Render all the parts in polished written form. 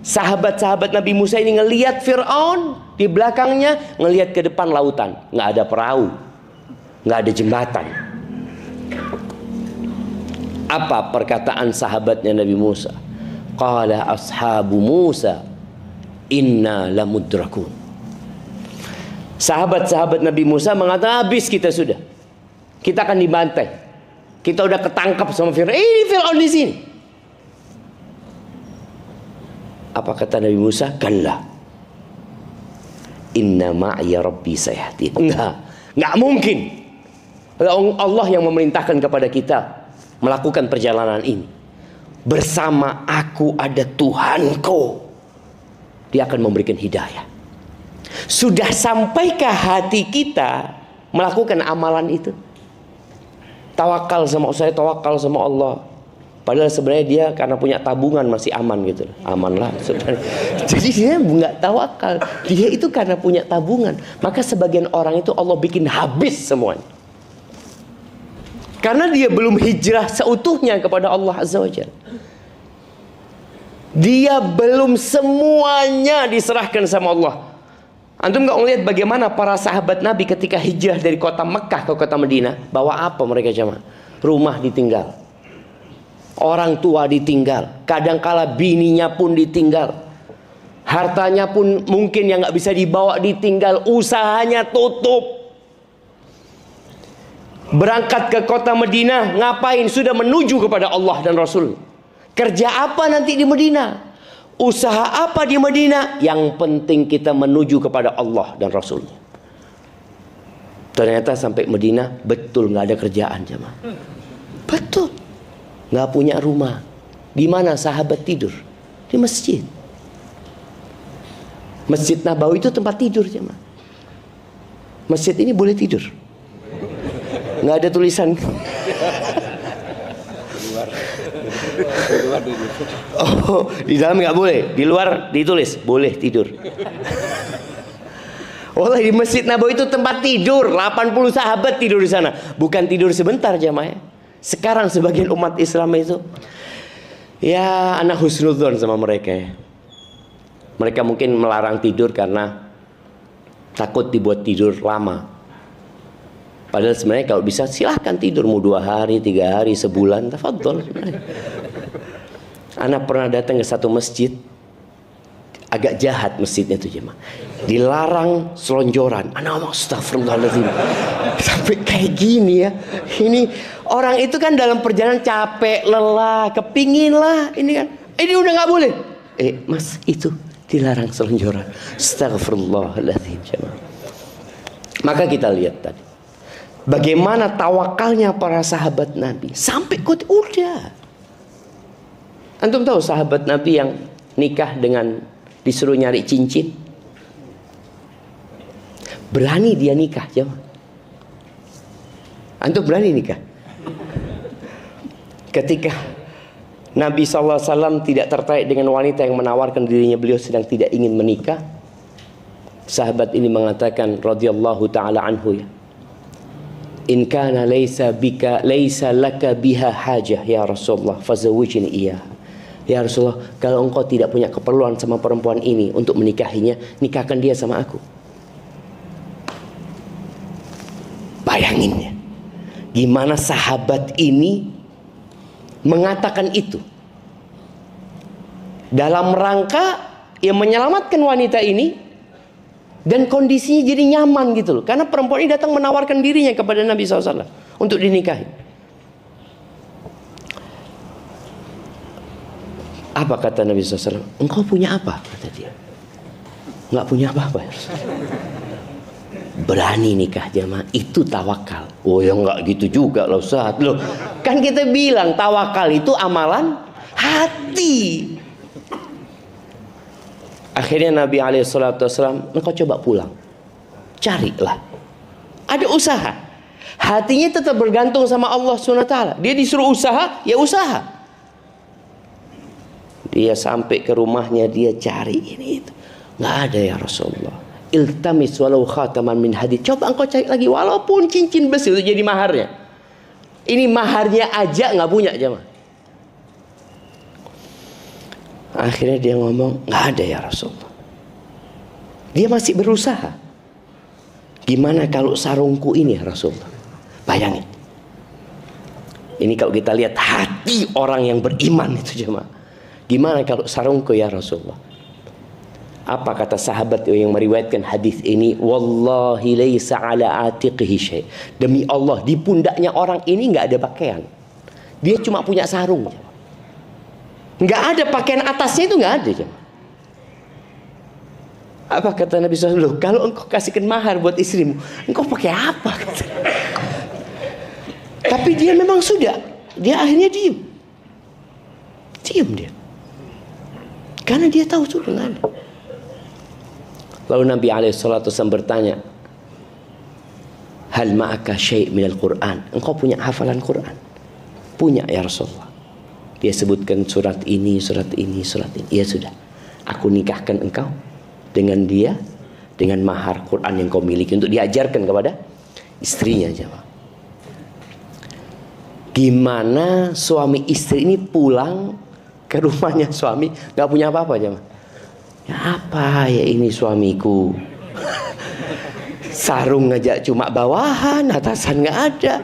Sahabat-sahabat Nabi Musa ini ngelihat Fir'aun, di belakangnya ngelihat ke depan lautan, nggak ada perahu, nggak ada jembatan. Apa perkataan sahabatnya Nabi Musa? Qala ashabu Musa inna lamudrakun. Sahabat-sahabat Nabi Musa mengatakan, habis kita sudah, kita akan dibantai, kita udah ketangkap sama Fir'aun. Ini Fir'aun di sini. Apa kata Nabi Musa? Kalla inna ma'iya rabbi sayahdin. Enggak mungkin Allah yang memerintahkan kepada kita melakukan perjalanan ini. Bersama aku ada Tuhanku, dia akan memberikan hidayah. Sudah sampaikah hati kita melakukan amalan itu? Tawakal sama saya, tawakal sama Allah. Padahal sebenarnya dia karena punya tabungan masih aman gitu. Aman lah sebenarnya. Jadi dia nggak tawakal. Dia itu karena punya tabungan. Maka sebagian orang itu Allah bikin habis semuanya. Karena dia belum hijrah seutuhnya kepada Allah Azza wa Jalla. Dia belum semuanya diserahkan sama Allah. Antum nggak ngelihat bagaimana para sahabat Nabi ketika hijrah dari kota Mekah ke kota Madinah, bawa apa mereka jemaah? Rumah ditinggal, orang tua ditinggal, kadangkala bininya pun ditinggal, hartanya pun mungkin yang nggak bisa dibawa ditinggal, usahanya tutup. Berangkat ke kota Madinah, ngapain? Sudah menuju kepada Allah dan Rasul. Kerja apa nanti di Madinah? Usaha apa di Madinah? Yang penting kita menuju kepada Allah dan Rasul. Ternyata sampai Madinah betul nggak ada kerjaan jemaah. Betul, nggak punya rumah. Di mana sahabat tidur? Di masjid. Masjid Nabawi itu tempat tidur jemaah. Masjid ini boleh tidur. Nggak ada tulisan. Oh, di dalam nggak boleh, di luar ditulis boleh tidur. Wallah, di Masjid Nabawi itu tempat tidur, 80 sahabat tidur di sana. Bukan tidur sebentar jamaah. Sekarang sebagian umat Islam itu ya anak husnudzon sama mereka ya. Mereka mungkin melarang tidur karena takut dibuat tidur lama. Padahal sebenarnya kalau bisa silahkan tidur, mau 2 hari, 3 hari, sebulan, tafadhol. Anak pernah datang ke satu masjid, agak jahat masjidnya itu jemaah. Dilarang selonjoran. Anak ngomong astagfirullahaladzim. Sampai kayak gini ya. Ini orang itu kan dalam perjalanan capek, lelah, kepingin lah. Ini kan, ini udah nggak boleh. Mas itu dilarang selonjoran. Astagfirullahaladzim jemaah. Maka kita lihat tadi bagaimana tawakalnya para sahabat Nabi. Sampai udah. Antum tahu sahabat Nabi yang nikah dengan disuruh nyari cincin? Berani dia nikah, jemaah. Antum berani nikah? Ketika Nabi SAW tidak tertarik dengan wanita yang menawarkan dirinya, beliau sedang tidak ingin menikah. Sahabat ini mengatakan radhiyallahu ta'ala anhu ya, in kana laysa laka biha hajah ya Rasulullah fazawwijni iyah. Ya Rasulullah, kalau engkau tidak punya keperluan sama perempuan ini untuk menikahinya, nikahkan dia sama aku. Bayangin ya, gimana sahabat ini mengatakan itu dalam rangka yang menyelamatkan wanita ini, dan kondisinya jadi nyaman gitu loh. Karena perempuan ini datang menawarkan dirinya kepada Nabi SAW untuk dinikahi. Apa kata Nabi SAW? Engkau punya apa? Kata dia. Nggak punya apa-apa. Berani nikah jamaah, itu tawakal. Oh ya nggak gitu juga loh Ustaz. Loh, kan kita bilang tawakal itu amalan hati. Akhirnya Nabi SAW, engkau coba pulang, carilah. Ada usaha. Hatinya tetap bergantung sama Allah SWT. Dia disuruh usaha, ya usaha. Dia sampai ke rumahnya, dia cari ini itu, nggak ada ya Rasulullah. Iltamis walau khataman min hadid. Coba engkau cari lagi, walaupun cincin besi itu jadi maharnya. Ini maharnya aja nggak punya jemaah. Akhirnya dia ngomong, nggak ada ya Rasulullah. Dia masih berusaha. Gimana kalau sarungku ini ya Rasulullah? Bayangin. Ini kalau kita lihat hati orang yang beriman itu jemaah. Gimana kalau sarungku ya Rasulullah? Apa kata sahabat yang meriwayatkan hadis ini? Wallahi laisa ala atiqihi syai'. Demi Allah, di pundaknya orang ini nggak ada pakaian. Dia cuma punya sarung. Nggak ada pakaian atasnya, itu nggak ada jemaah. Apa kata Nabi SAW? Kalau engkau kasihkan mahar buat istrimu, engkau pakai apa? Tapi dia memang sudah. Dia akhirnya diem. Diem dia. Karena dia tahu sudah nggak ada. Lalu Nabi SAW bertanya, hal ma'aka syai' minal Qur'an? Engkau punya hafalan Quran? Punya ya Rasulullah. Dia sebutkan surat ini, surat ini, surat ini. Ya sudah, aku nikahkan engkau dengan dia, dengan mahar Quran yang kau miliki, untuk diajarkan kepada istrinya. Jawab. Gimana suami istri ini pulang ke rumahnya suami gak punya apa-apa jemaah? Ya apa ya ini suamiku, sarung aja cuma bawahan, atasan gak ada.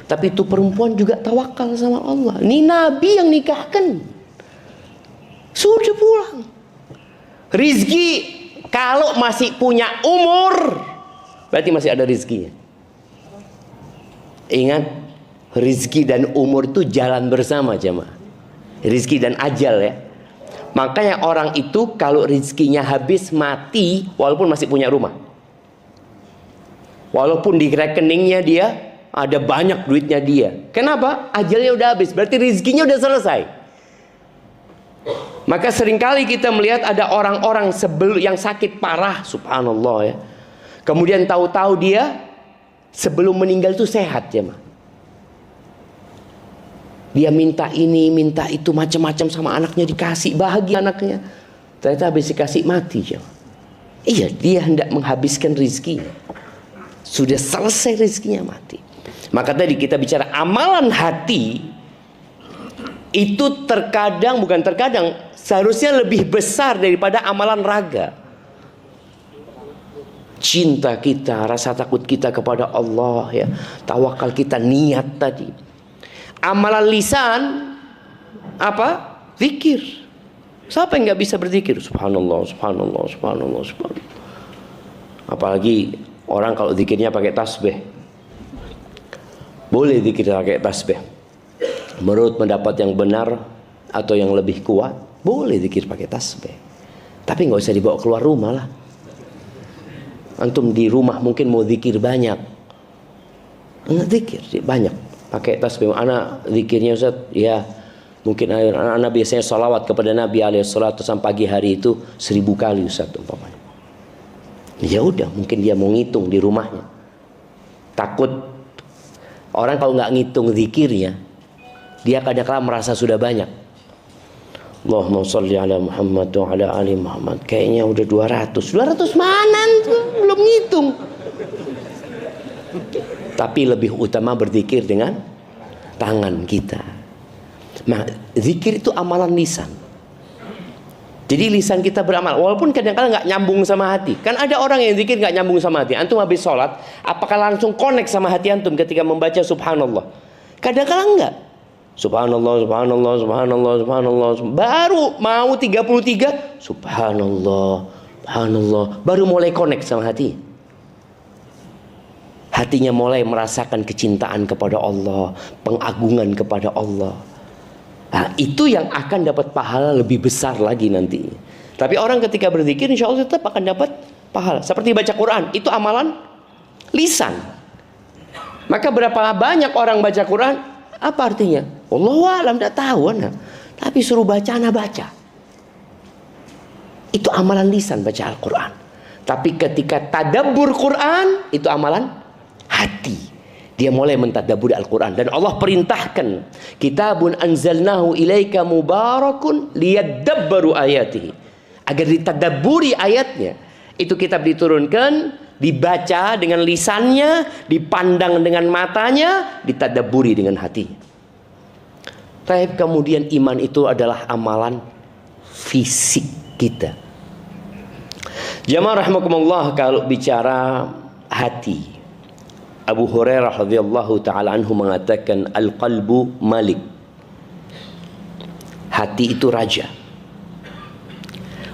Tapi itu perempuan juga tawakal sama Allah. Ini Nabi yang nikahkan, sudah pulang. Rizki kalau masih punya umur, berarti masih ada rizkinya. Ingat, rizki dan umur itu jalan bersama jemaah. Rizki dan ajal ya. Makanya orang itu kalau rizkinya habis mati, walaupun masih punya rumah, walaupun di rekeningnya dia ada banyak duitnya dia. Kenapa? Ajalnya udah habis, berarti rizkinya udah selesai. Maka seringkali kita melihat ada orang-orang sebelum yang sakit parah, subhanallah ya. Kemudian tahu-tahu dia sebelum meninggal itu sehat ya, dia minta ini, minta itu, macam-macam sama anaknya, dikasih, bahagia anaknya. Ternyata habis dikasih mati ya. Iya, dia hendak menghabiskan rizkinya. Sudah selesai rizkinya, mati. Maka tadi kita bicara amalan hati itu terkadang, bukan terkadang, seharusnya lebih besar daripada amalan raga. Cinta kita, rasa takut kita kepada Allah ya, tawakal kita, niat tadi. Amalan lisan apa? Zikir. Siapa yang nggak bisa berzikir? Subhanallah, subhanallah, subhanallah, subhanallah. Apalagi orang kalau zikirnya pakai tasbih. Boleh zikir pakai tasbih. Menurut pendapat yang benar atau yang lebih kuat, boleh zikir pakai tasbih. Tapi nggak usah dibawa keluar rumah lah. Antum di rumah mungkin mau zikir banyak, zikir banyak pakai tasbih. Anak zikirnya Ustaz, ya mungkin anak biasanya salawat kepada Nabi alaihissalatu sampai pagi hari itu 1000 kali Ustaz umpamanya. Ya udah, mungkin dia mau ngitung di rumahnya. Takut orang kalau nggak ngitung zikirnya, dia kadang-kadang merasa sudah banyak. Allahumma sholli ala Muhammad wa ala ali Muhammad. Kayaknya udah 200. 200 mana tuh? Belum ngitung. Tapi lebih utama berzikir dengan tangan kita. Nah, zikir itu amalan lisan. Jadi lisan kita beramal, walaupun kadang-kadang nggak nyambung sama hati. Kan ada orang yang zikir nggak nyambung sama hati. Antum habis sholat, apakah langsung connect sama hati antum ketika membaca subhanallah? Kadang-kadang enggak. Subhanallah, subhanallah, subhanallah, subhanallah. Baru mau 33, subhanallah, subhanallah. Baru mulai connect sama hati. Hatinya mulai merasakan kecintaan kepada Allah, pengagungan kepada Allah. Nah, itu yang akan dapat pahala lebih besar lagi nanti. Tapi orang ketika berzikir, insya Allah tetap akan dapat pahala. Seperti baca Quran, itu amalan lisan. Maka berapa banyak orang baca Quran? Apa artinya? Allahu a'lam, tidak tahu anak. Tapi suruh baca, anak baca. Itu amalan lisan baca Al-Quran. Tapi ketika tadabbur Quran, itu amalan hati. Dia mulai mentadabbur Al-Quran. Dan Allah perintahkan, kitabun anzalnahu ilaika mubarakun liyadabbaru ayatihi. Agar ditadabburi ayatnya. Itu kitab diturunkan, dibaca dengan lisannya, dipandang dengan matanya, ditadabburi dengan hatinya. Tapi kemudian iman itu adalah amalan fisik kita. Jamaah rahimakumullah, kalau bicara hati, Abu Hurairah radhiyallahu taala anhu mengatakan al-qalbu malik. Hati itu raja.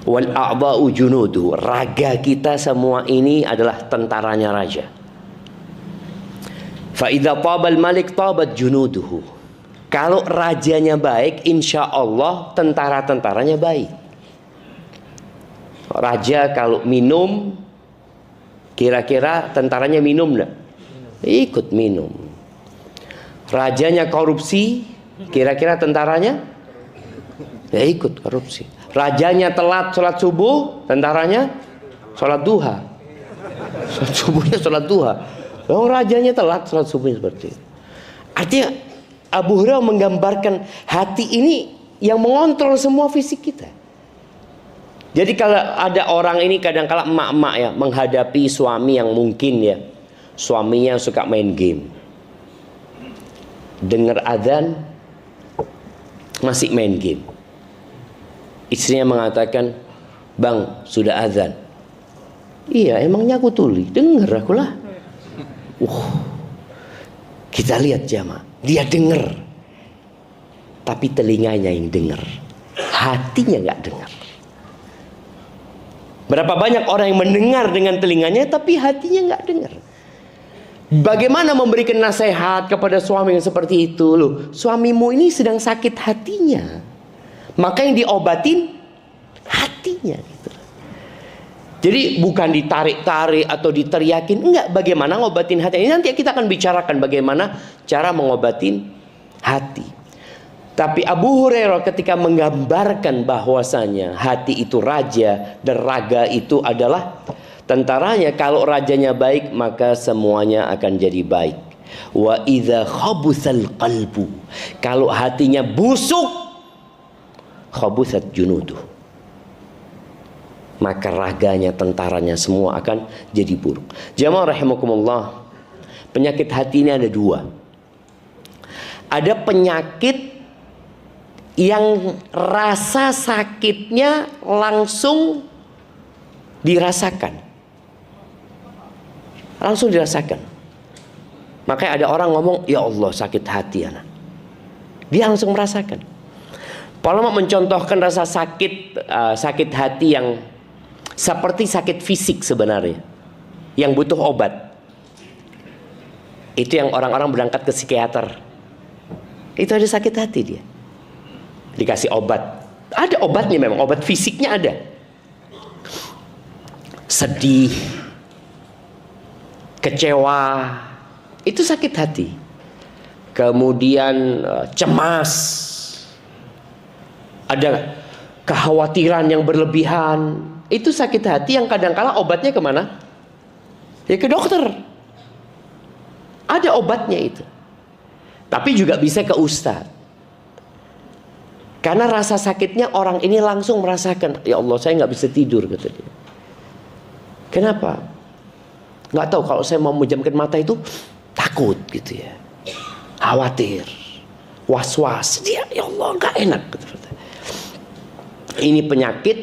Wal a'dha'u junudu. Raga kita semua ini adalah tentaranya raja. Fa idza tabal malik tabat junuduhu. Kalau rajanya baik, insya Allah tentara-tentaranya baik. Raja kalau minum, kira-kira tentaranya minum enggak? Ikut minum. Rajanya korupsi, kira-kira tentaranya ya ikut korupsi. Rajanya telat sholat subuh, tentaranya sholat duha. Sholat subuhnya sholat duha. Oh, rajanya telat sholat subuhnya seperti itu. Artinya Abu Hurairah menggambarkan hati ini yang mengontrol semua fisik kita. Jadi kalau ada orang ini, kadang-kala emak-emak ya, menghadapi suami yang mungkin ya, suaminya suka main game, dengar adzan masih main game. Istrinya mengatakan, "Bang, sudah adzan." "Iya, emangnya aku tuli?" "Dengar aku lah." Kita lihat jamaah, dia dengar, tapi telinganya yang dengar, hatinya nggak dengar. Berapa banyak orang yang mendengar dengan telinganya, tapi hatinya nggak dengar. Bagaimana memberikan nasihat kepada suami yang seperti itu? Loh, suamimu ini sedang sakit hatinya, maka yang diobatin hatinya gitu. Jadi bukan ditarik-tarik atau diteriakin, enggak. Bagaimana ngobatin hati? Ini nanti kita akan bicarakan bagaimana cara mengobatin hati. Tapi Abu Hurairah ketika menggambarkan bahwasanya hati itu raja dan raga itu adalah tentaranya. Kalau rajanya baik, maka semuanya akan jadi baik. Wa idza khabusal qalbu. Kalau hatinya busuk, khabusat junuduh. Maka raganya, tentaranya semua akan jadi buruk. Jamaah rahimakumullah, penyakit hati ini ada dua. Ada penyakit yang rasa sakitnya langsung dirasakan. Langsung dirasakan. Makanya ada orang ngomong, "Ya Allah, sakit hati anak." Dia langsung merasakan. Ulama mencontohkan rasa sakit hati yang seperti sakit fisik sebenarnya, yang butuh obat. Itu yang orang-orang berangkat ke psikiater. Itu ada sakit hati dia. Dikasih obat. Ada obatnya memang, obat fisiknya ada. Sedih, kecewa, itu sakit hati. Kemudian cemas, ada kekhawatiran yang berlebihan, itu sakit hati yang kadang-kala obatnya kemana? Ya ke dokter. Ada obatnya itu. Tapi juga bisa ke ustadz. Karena rasa sakitnya orang ini langsung merasakan, "Ya Allah, saya nggak bisa tidur," kata dia. Kenapa? Nggak tahu, kalau saya mau memejamkan mata itu takut gitu ya, khawatir, was-was. Dia, "Ya Allah, nggak enak." Ini penyakit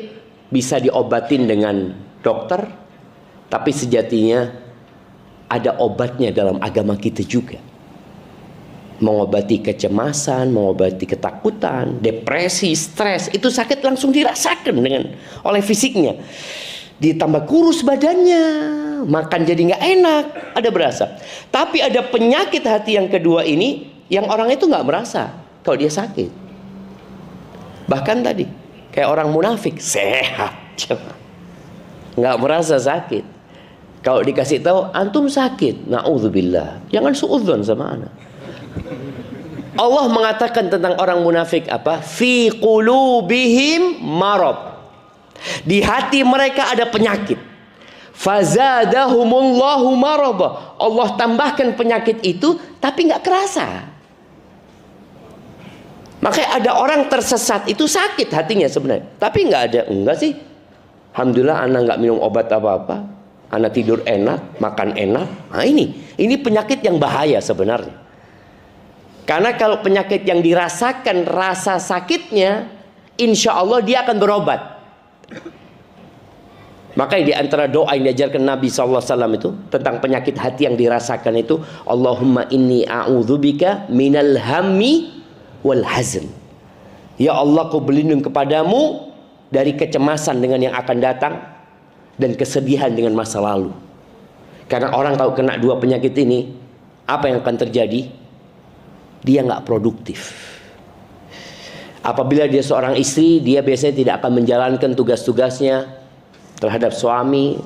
bisa diobatin dengan dokter, tapi sejatinya ada obatnya dalam agama kita juga. Mengobati kecemasan, mengobati ketakutan, depresi, stres, itu sakit langsung dirasakan oleh fisiknya. Ditambah kurus badannya, makan jadi nggak enak, ada berasa. Tapi ada penyakit hati yang kedua ini, yang orang itu nggak merasa kalau dia sakit. Bahkan tadi kayak orang munafik, sehat, nggak merasa sakit. Kalau dikasih tahu antum sakit, naudzubillah, jangan suudzon sama anak. Allah mengatakan tentang orang munafik apa? Fi qulubihim marad. Di hati mereka ada penyakit. Fazadahumullahu marada. Allah tambahkan penyakit itu, tapi nggak kerasa. Makanya ada orang tersesat itu sakit hatinya sebenarnya, tapi enggak sih. Alhamdulillah anak nggak minum obat apa-apa, anak tidur enak, makan enak. Nah ini penyakit yang bahaya sebenarnya. Karena kalau penyakit yang dirasakan rasa sakitnya, insya Allah dia akan berobat. Makanya di antara doa yang diajarkan Nabi SAW itu tentang penyakit hati yang dirasakan itu, Allahumma inni a'udzubika minal hammi wal hazn. Ya Allah, aku berlindung kepadamu dari kecemasan dengan yang akan datang dan kesedihan dengan masa lalu. Karena orang kalau kena dua penyakit ini, apa yang akan terjadi? Dia nggak produktif. Apabila dia seorang istri, dia biasanya tidak akan menjalankan tugas-tugasnya terhadap suami,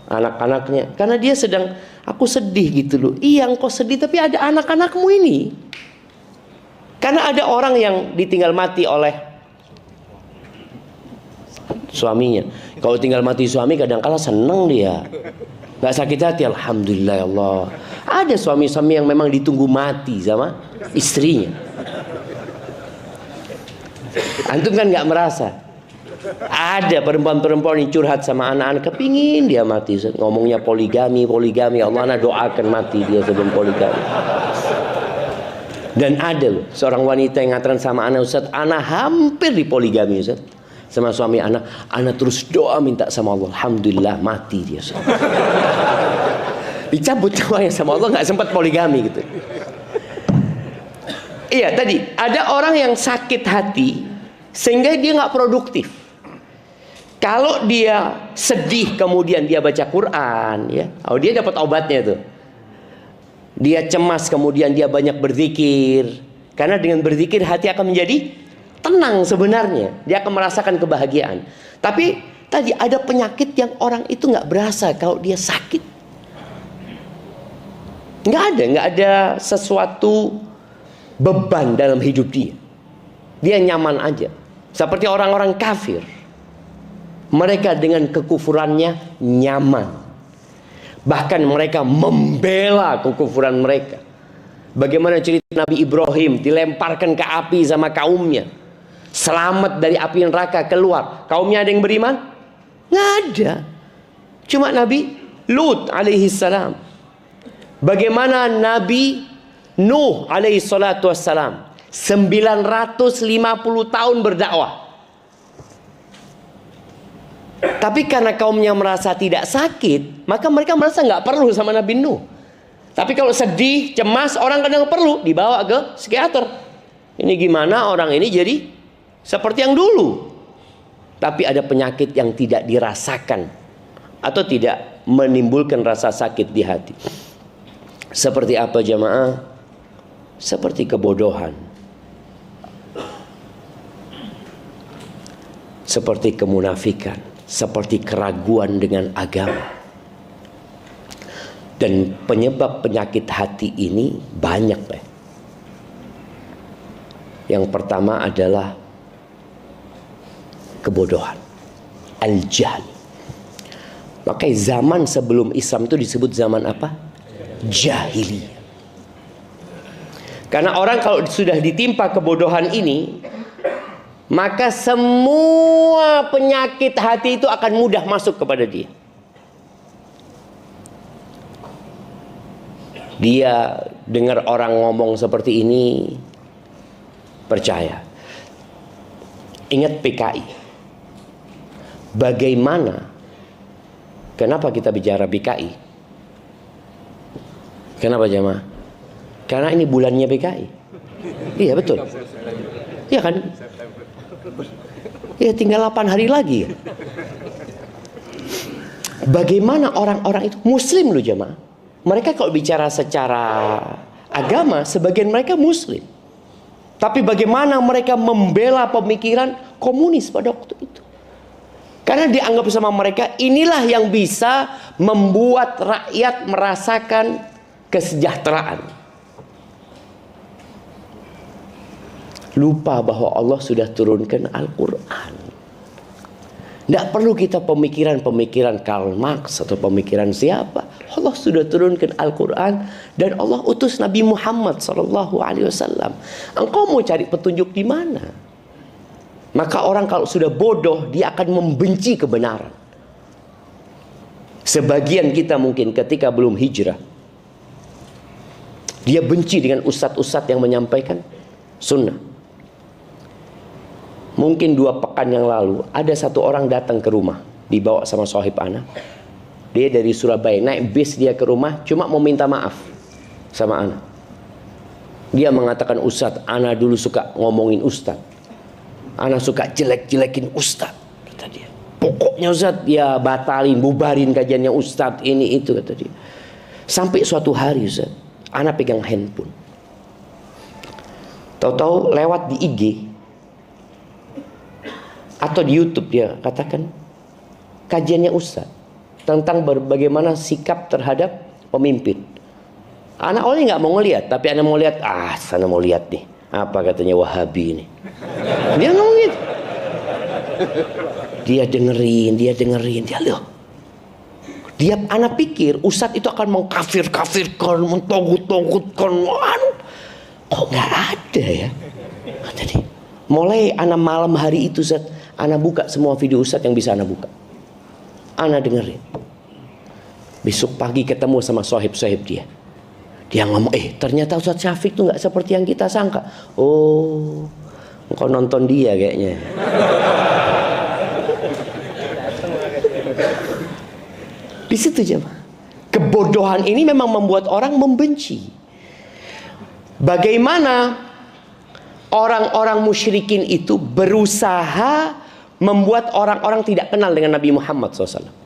anak-anaknya, karena dia sedang, aku sedih gitu loh. Iya, engkau sedih, tapi ada anak-anakmu ini. Karena ada orang yang ditinggal mati oleh suaminya. Kalau tinggal mati suami, kadang-kala senang dia, nggak sakit hati. Alhamdulillah ya Allah. Ada suami-suami yang memang ditunggu mati sama istrinya. Antum kan nggak merasa. Ada perempuan-perempuan yang curhat sama anak-anak, kepingin dia mati. Ngomongnya poligami. Allah, anak doakan mati dia sebelum poligami. Dan ada loh seorang wanita yang ngatakan sama anak, Ustaz, anak hampir dipoligami Ustaz, sama suami anak terus doa minta sama Allah, alhamdulillah mati dia Ustaz. Dicabut doanya sama Allah, nggak sempat poligami gitu. Iya, tadi ada orang yang sakit hati sehingga dia nggak produktif. Kalau dia sedih kemudian dia baca Quran, ya, oh dia dapat obatnya tuh. Dia cemas kemudian dia banyak berzikir, karena dengan berzikir hati akan menjadi tenang sebenarnya. Dia akan merasakan kebahagiaan. Tapi tadi ada penyakit yang orang itu nggak berasa kalau dia sakit. Nggak ada sesuatu beban dalam hidup dia. Dia nyaman aja. Seperti orang-orang kafir. Mereka dengan kekufurannya nyaman. Bahkan mereka membela kekufuran mereka. Bagaimana cerita Nabi Ibrahim dilemparkan ke api sama kaumnya. Selamat dari api neraka keluar. Kaumnya ada yang beriman? Nggak ada. Cuma Nabi Lut alaihi salam. Bagaimana Nabi Nuh alaihi salatu wassalam 950 tahun berdakwah. Tapi karena kaumnya merasa tidak sakit, maka mereka merasa nggak perlu sama Nabi Nuh. Tapi kalau sedih, cemas, orang kadang perlu dibawa ke psikiater. Ini gimana orang ini jadi seperti yang dulu. Tapi ada penyakit yang tidak dirasakan atau tidak menimbulkan rasa sakit di hati. Seperti apa jamaah? Seperti kebodohan. Seperti kemunafikan. Seperti keraguan dengan agama. Dan penyebab penyakit hati ini banyak. Yang pertama adalah kebodohan. Al-jahl. Makanya zaman sebelum Islam itu disebut zaman apa? Jahiliyah. Karena orang kalau sudah ditimpa kebodohan ini, maka semua penyakit hati itu akan mudah masuk kepada dia. Dia dengar orang ngomong seperti ini, percaya. Ingat PKI. Bagaimana? Kenapa kita bicara PKI? Kenapa jemaah? Karena ini bulannya PKI. Iya betul. Iya kan? Ya tinggal 8 hari lagi. Bagaimana orang-orang itu Muslim loh jemaah. Mereka kalau bicara secara agama, sebagian mereka Muslim. Tapi bagaimana mereka membela pemikiran komunis pada waktu itu? Karena dianggap sama mereka inilah yang bisa membuat rakyat merasakan kesejahteraan. Lupa bahwa Allah sudah turunkan Al-Quran. Tidak perlu kita pemikiran-pemikiran Karl Marx atau pemikiran siapa. Allah sudah turunkan Al-Quran dan Allah utus Nabi Muhammad SAW. Engkau mau cari petunjuk di mana? Maka orang kalau sudah bodoh, dia akan membenci kebenaran. Sebagian kita mungkin ketika belum hijrah, dia benci dengan ustadz-ustadz yang menyampaikan sunnah. Mungkin 2 pekan yang lalu ada satu orang datang ke rumah, dibawa sama sohib ana. Dia dari Surabaya, naik bis dia ke rumah, cuma mau minta maaf sama ana. Dia mengatakan, Ustadz, ana dulu suka ngomongin Ustadz, ana suka jelek-jelekin Ustadz, kata dia. Pokoknya Ustadz, ya batalin, bubarin kajiannya Ustadz, ini itu, kata dia. Sampai suatu hari Ustadz, ana pegang handphone, tahu-tahu lewat di IG atau di YouTube, dia katakan kajiannya Ustadz tentang bagaimana sikap terhadap pemimpin. Anak awalnya nggak mau ngeliat, tapi anak mau lihat, sana mau lihat nih, apa katanya Wahabi ini. Dia ngomong gitu. Dia dengerin, dia loh. Dia anak pikir Ustadz itu akan mengkafir-kafirkan, mentogut-togutkan. Kok nggak ada ya? Tadi mulai anak malam hari itu Ustadz, anak buka semua video Ustadz yang bisa anak buka. Anak dengerin. Besok pagi ketemu sama sohib-sohib dia. Dia ngomong, ternyata Ustadz Syafiq tuh nggak seperti yang kita sangka. Oh, engkau nonton dia kayaknya. Di situ jemaah. Kebodohan ini memang membuat orang membenci. Bagaimana orang-orang musyrikin itu berusaha membuat orang-orang tidak kenal dengan Nabi Muhammad SAW.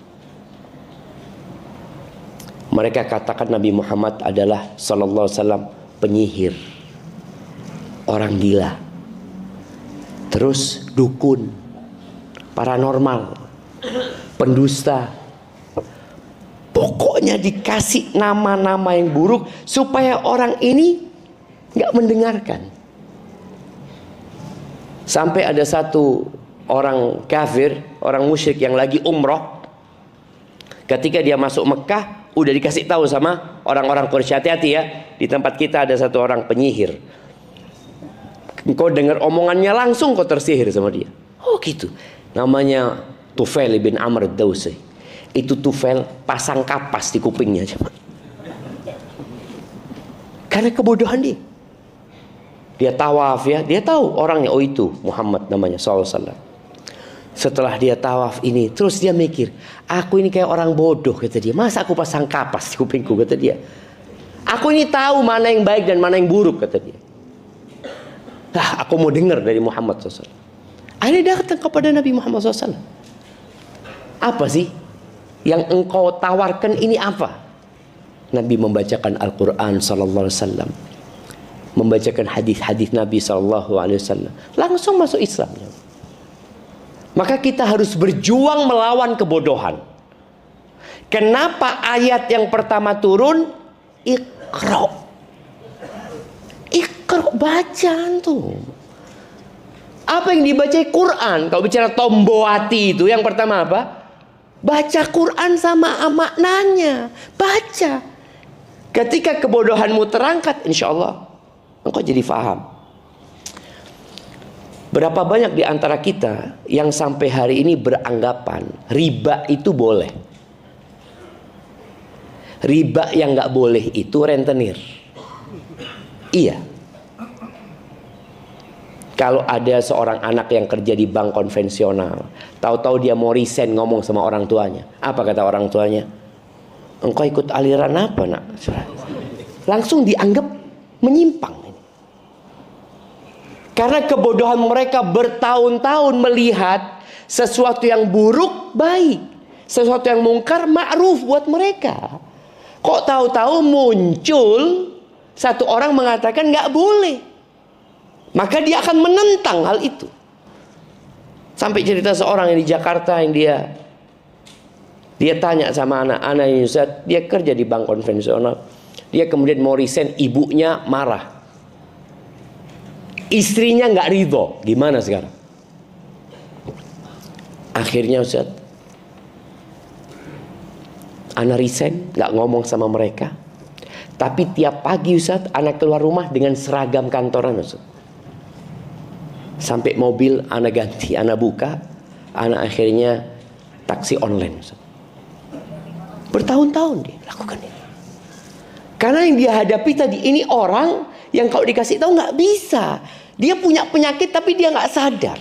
Mereka katakan Nabi Muhammad adalah sallallahu alaihi wasallam penyihir, orang gila, terus dukun, paranormal, pendusta. Pokoknya dikasih nama-nama yang buruk supaya orang ini nggak mendengarkan. Sampai ada satu orang kafir, orang musyrik yang lagi umroh, ketika dia masuk Mekah udah dikasih tahu sama orang-orang Quraisy, hati-hati ya, di tempat kita ada satu orang penyihir. Engkau dengar omongannya langsung kau tersihir sama dia. Oh gitu. Namanya Tufail bin Amr ad-Dawsi. Itu Tufail pasang kapas di kupingnya cuma. Karena kebodohan dia. Dia tawaf ya, dia tahu orangnya, oh itu Muhammad namanya sallallahu alaihi wasallam. Setelah dia tawaf ini, terus dia mikir, aku ini kayak orang bodoh, kata dia. Masa aku pasang kapas di kupingku, kata dia. Aku ini tahu mana yang baik dan mana yang buruk, kata dia. Aku mau dengar dari Muhammad SAW. Akhirnya dia datang kepada Nabi Muhammad SAW. Apa sih yang engkau tawarkan ini apa? Nabi membacakan Al-Quran sallallahu alaihi wasallam, membacakan hadis-hadis Nabi sallallahu alaihi wasallam, langsung masuk Islam. Maka kita harus berjuang melawan kebodohan. Kenapa ayat yang pertama turun? Iqra. Iqra, bacaan tuh. Apa yang dibaca Quran? Kalau bicara Tombowati itu yang pertama apa? Baca Quran sama maknanya. Baca. Ketika kebodohanmu terangkat, insya Allah engkau jadi faham. Berapa banyak di antara kita yang sampai hari ini beranggapan riba itu boleh. Riba yang nggak boleh itu rentenir. Iya. Kalau ada seorang anak yang kerja di bank konvensional, tahu-tahu dia mau resign, ngomong sama orang tuanya. Apa kata orang tuanya? Engkau ikut aliran apa nak? Langsung dianggap menyimpang. Karena kebodohan mereka bertahun-tahun melihat sesuatu yang buruk baik, sesuatu yang mungkar ma'ruf buat mereka. Kok tahu-tahu muncul satu orang mengatakan nggak boleh, maka dia akan menentang hal itu. Sampai cerita seorang yang di Jakarta yang dia tanya sama anak-anak yang dia kerja di bank konvensional, dia kemudian mau resign, ibunya marah. Istrinya nggak ridho, gimana sekarang? Akhirnya Ustaz, ana resign, nggak ngomong sama mereka. Tapi tiap pagi Ustaz, ana keluar rumah dengan seragam kantoran Ustaz. Sampai mobil ana ganti, ana buka, ana akhirnya taksi online Ustaz. Bertahun-tahun dia lakukan ini. Karena yang dia hadapi tadi ini orang yang kalau dikasih tahu nggak bisa. Dia punya penyakit tapi dia nggak sadar.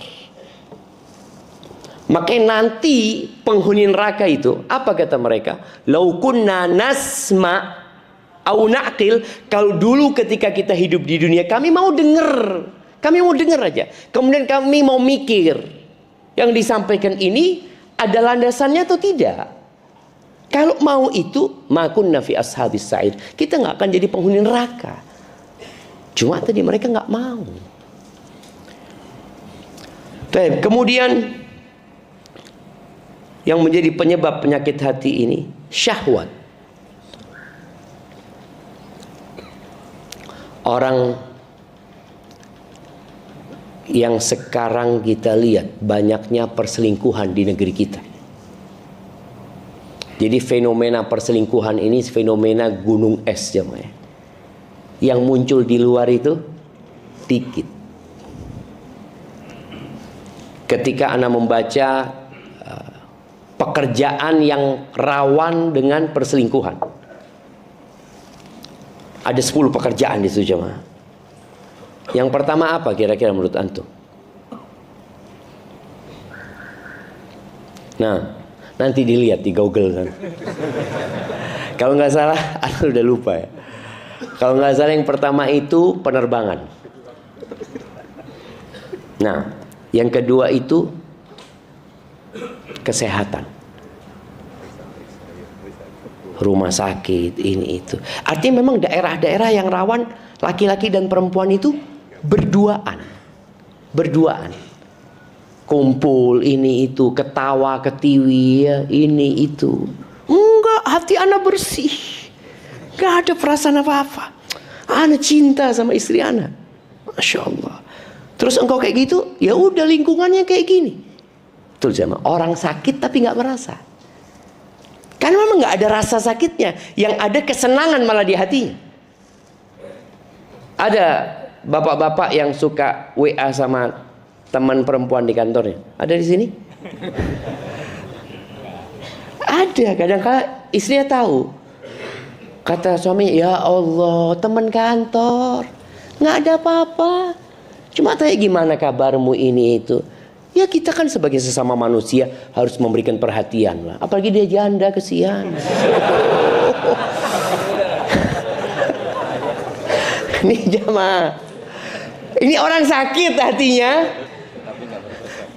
Makanya nanti penghuni neraka itu, apa kata mereka? Lau kunna nasma au naqil, kalau dulu ketika kita hidup di dunia kami mau dengar. Kami mau dengar aja. Kemudian kami mau mikir. Yang disampaikan ini ada landasannya atau tidak? Kalau mau itu, makunna fi ashabis sa'ir. Kita nggak akan jadi penghuni neraka. Cuma tadi mereka nggak mau. Kemudian yang menjadi penyebab penyakit hati ini syahwat. Orang yang sekarang kita lihat banyaknya perselingkuhan di negeri kita. Jadi fenomena perselingkuhan ini fenomena gunung es jemaah. Yang muncul di luar itu dikit. Ketika Anda membaca pekerjaan yang rawan dengan perselingkuhan, ada 10 pekerjaan di situ jemaah. Yang pertama apa kira-kira menurut antum? Nah, nanti dilihat di Google kan. Kalau nggak salah, anda udah lupa ya. Kalau nggak salah yang pertama itu penerbangan. Nah, yang kedua itu kesehatan. Rumah sakit, ini itu. Artinya memang daerah-daerah yang rawan laki-laki dan perempuan itu berduaan. Kumpul ini itu, ketawa ketiwi ya, ini itu. Enggak, hati anak bersih. Enggak ada perasaan apa-apa. Anak cinta sama istri anak. Masya Allah. Terus engkau kayak gitu, ya udah lingkungannya kayak gini. Betul sama. Orang sakit tapi nggak merasa. Karena memang nggak ada rasa sakitnya. Yang ada kesenangan malah di hatinya. Ada bapak-bapak yang suka WA sama teman perempuan di kantornya. Ada di sini? Ada. Kadang-kadang istrinya tahu. Kata suaminya, ya Allah, teman kantor, nggak ada apa-apa. Cuma tanya gimana kabarmu ini itu. Ya kita kan sebagai sesama manusia harus memberikan perhatian lah. Apalagi dia janda, kesian. Nih jamaah, ini orang sakit hatinya,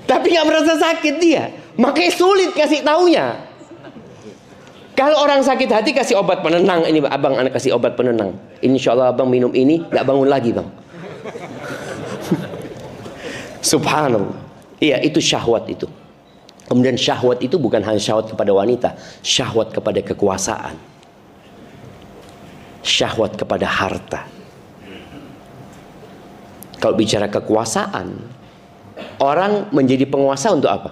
tapi nggak merasa sakit dia. Makanya sulit kasih taunya. Kalau orang sakit hati kasih obat penenang. Ini abang, anak kasih obat penenang. Insya Allah abang minum ini nggak bangun lagi bang. Subhanallah. Iya, itu syahwat itu. Kemudian syahwat itu bukan hanya syahwat kepada wanita, syahwat kepada kekuasaan, syahwat kepada harta. Kalau bicara kekuasaan, orang menjadi penguasa untuk apa?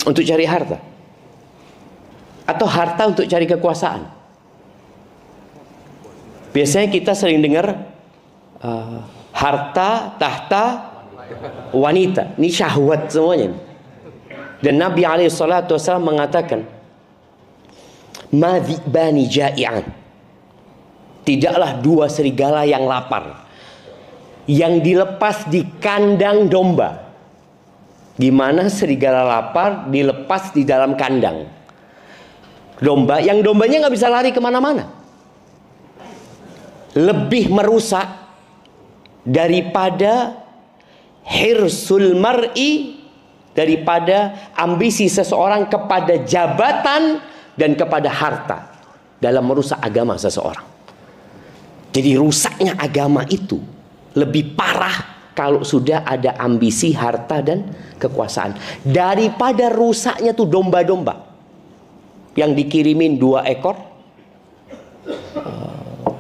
Untuk cari harta? Atau harta untuk cari kekuasaan? Biasanya kita sering dengar harta, tahta, wanita. Ini syahwat semuanya. Dan Nabi SAW mengatakan, "Madhibani ja'i'an." Tidaklah dua serigala yang lapar yang dilepas di kandang domba. Gimana serigala lapar dilepas di dalam kandang domba, yang dombanya nggak bisa lari kemana-mana. Lebih merusak daripada hirsul mar'i, daripada ambisi seseorang kepada jabatan dan kepada harta dalam merusak agama seseorang. Jadi rusaknya agama itu lebih parah kalau sudah ada ambisi harta dan kekuasaan daripada rusaknya tuh domba-domba yang dikirimin 2 ekor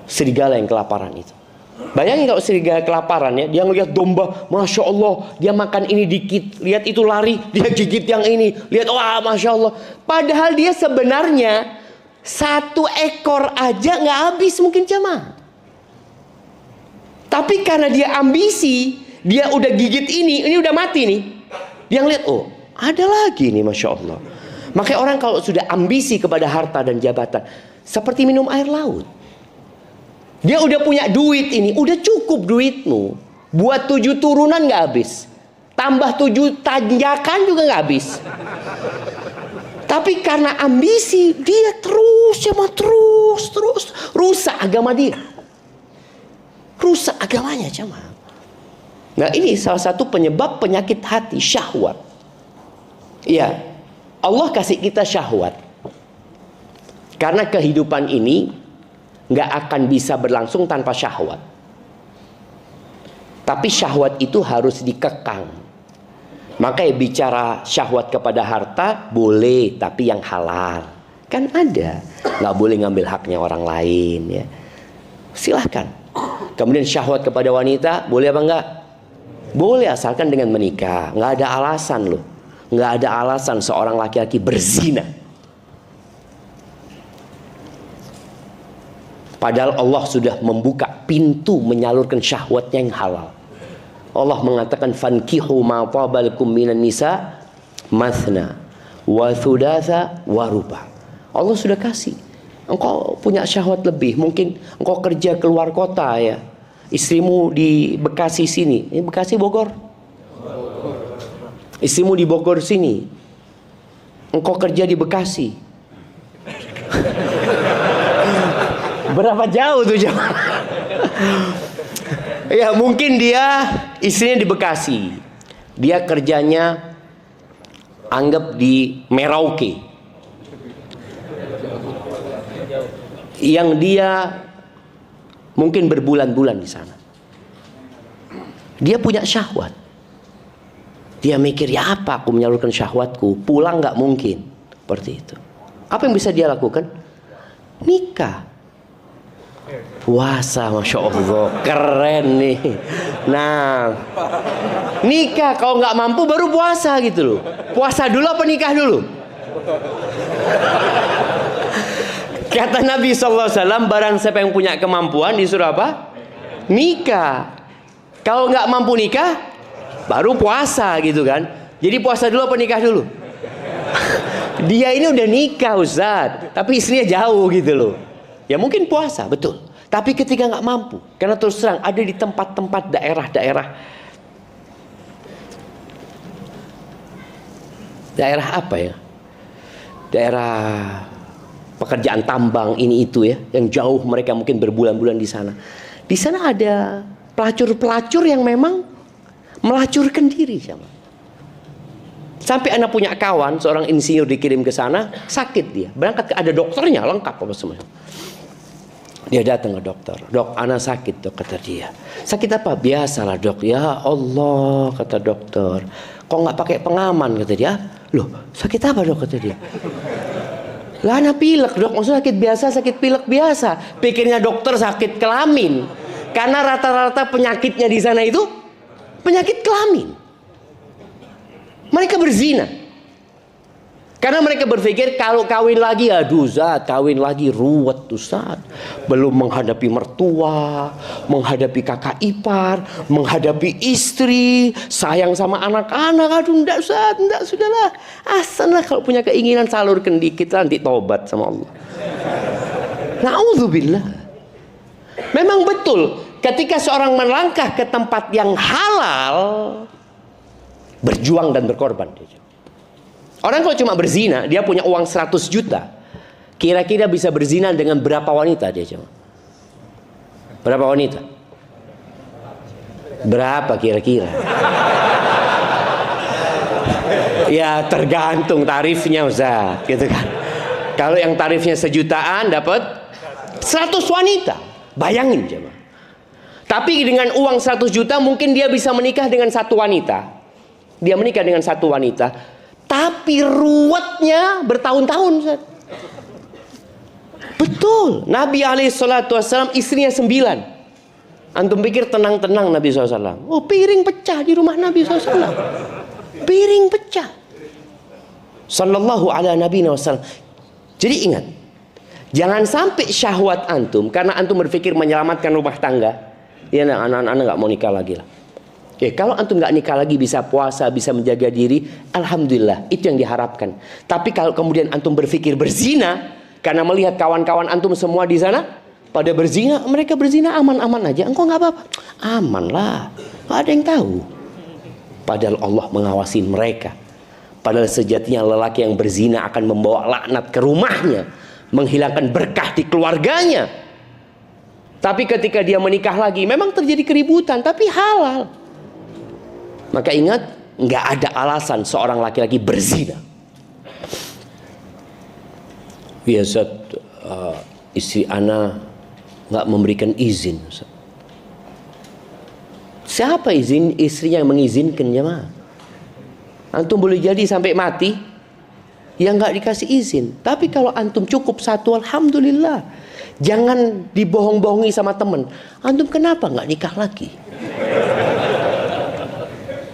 serigala yang kelaparan itu. Bayangin kalau serigala kelaparan ya, dia ngelihat domba, masya Allah, dia makan ini dikit, lihat itu lari, dia gigit yang ini, lihat wah masya Allah. Padahal dia sebenarnya 1 ekor aja nggak habis mungkin jemaah. Tapi karena dia ambisi, dia udah gigit ini udah mati nih. Dia ngeliat, oh ada lagi nih masya Allah. Makanya orang kalau sudah ambisi kepada harta dan jabatan, seperti minum air laut. Dia udah punya duit ini, udah cukup duitmu. Buat 7 turunan gak habis. tambah 7 tanjakan juga nggak habis. Tapi karena ambisi, dia terus rusak agama dia. Rusak agamanya jemaah. Nah, ini salah satu penyebab penyakit hati, syahwat. Ya, Allah kasih kita syahwat. Karena kehidupan ini nggak akan bisa berlangsung tanpa syahwat. Tapi syahwat itu harus dikekang. Makanya bicara syahwat kepada harta boleh, tapi yang halal. Kan ada, nggak boleh ngambil haknya orang lain ya. Silahkan. Kemudian syahwat kepada wanita boleh apa enggak? Boleh, asalkan dengan menikah. Nggak ada alasan loh. Nggak ada alasan seorang laki-laki berzina. Padahal Allah sudah membuka pintu menyalurkan syahwatnya yang halal. Allah mengatakan fankihu ma tabalakum minan nisa mathna wa thudatha wa ruba. Allah sudah kasih. Engkau punya syahwat lebih, mungkin engkau kerja keluar kota ya. Istrimu di Bekasi sini. Ini Bekasi Bogor. Istrimu di Bogor sini. Engkau kerja di Bekasi. Berapa jauh tuh jemaah? Ya mungkin dia istrinya di Bekasi, dia kerjanya anggap di Merauke, yang dia mungkin berbulan-bulan di sana. Dia punya syahwat, dia mikir ya apa aku menyalurkan syahwatku, pulang nggak mungkin seperti itu. Apa yang bisa dia lakukan? Nikah. Puasa, Masya Allah, keren nih. Nah, nikah, kalau nggak mampu baru puasa gitu loh. Puasa dulu apa nikah dulu? Kata Nabi SAW, barang siapa yang punya kemampuan disuruh apa? Nikah. Kalau nggak mampu nikah, baru puasa gitu kan. Jadi puasa dulu apa nikah dulu? Dia ini udah nikah Ustaz, tapi istrinya jauh gitu loh. Ya mungkin puasa, betul. Tapi ketika nggak mampu, karena terus terang ada di tempat-tempat daerah apa ya? Daerah pekerjaan tambang ini itu ya, yang jauh mereka mungkin berbulan-bulan di sana. Di sana ada pelacur-pelacur yang memang melacurkan diri sama. Sampai anak punya kawan, seorang insinyur dikirim ke sana, sakit dia. Berangkat ada dokternya, lengkap apa semuanya. Dia datang ke dokter. Dok, anak sakit dok, kata dia. Sakit apa? Biasalah dok. Ya Allah, kata dokter. Kok nggak pakai pengaman, kata dia. Loh, sakit apa dok, kata dia. Lah anak pilek dok, maksudnya sakit biasa, sakit pilek biasa. Pikirnya dokter sakit kelamin. Karena rata-rata penyakitnya di sana itu penyakit kelamin. Mereka berzina. Karena mereka berpikir kalau kawin lagi, aduh Zat, kawin lagi ruwet Ustaz. Belum menghadapi mertua, menghadapi kakak ipar, menghadapi istri, sayang sama anak-anak. Aduh enggak Ustaz, enggak, sudahlah. Asallah kalau punya keinginan salurkan dikit nanti tobat sama Allah. Na'udzubillah. Memang betul, ketika seorang melangkah ke tempat yang halal, berjuang dan berkorban. Orang kalau cuma berzina, dia punya uang 100 juta. Kira-kira bisa berzina dengan berapa wanita dia cuma? Berapa wanita? Berapa kira-kira? Ya tergantung tarifnya Ustaz, gitu kan. Kalau yang tarifnya sejutaan dapat 100 wanita. Bayangin coba. Tapi dengan uang 100 juta mungkin dia bisa menikah dengan satu wanita. Dia menikah dengan satu wanita. Tapi ruwetnya bertahun-tahun Ustaz. Betul. Nabi SAW istrinya 9. Antum pikir tenang-tenang Nabi SAW. Oh piring pecah di rumah Nabi SAW. Piring pecah. Sallallahu ala Nabi SAW. Jadi ingat. Jangan sampai syahwat antum. Karena antum berpikir menyelamatkan rumah tangga. Ya anak-anak gak mau nikah lagi lah. Ya, kalau antum nggak nikah lagi bisa puasa, bisa menjaga diri, alhamdulillah itu yang diharapkan. Tapi kalau kemudian antum berpikir berzina karena melihat kawan-kawan antum semua di sana pada berzina, mereka berzina aman-aman aja, engkau nggak apa-apa, aman lah, nggak ada yang tahu. Padahal Allah mengawasi mereka. Padahal sejatinya lelaki yang berzina akan membawa laknat ke rumahnya, menghilangkan berkah di keluarganya. Tapi ketika dia menikah lagi, memang terjadi keributan, tapi halal. Maka ingat, nggak ada alasan seorang laki-laki berzina. Ya Ustaz, istri ana nggak memberikan izin, Ustaz. Siapa izin? Istrinya yang mengizinkan, jemaah. Antum boleh jadi sampai mati yang nggak dikasih izin. Tapi kalau antum cukup satu, alhamdulillah. Jangan dibohong-bohongi sama temen. Antum kenapa nggak nikah lagi?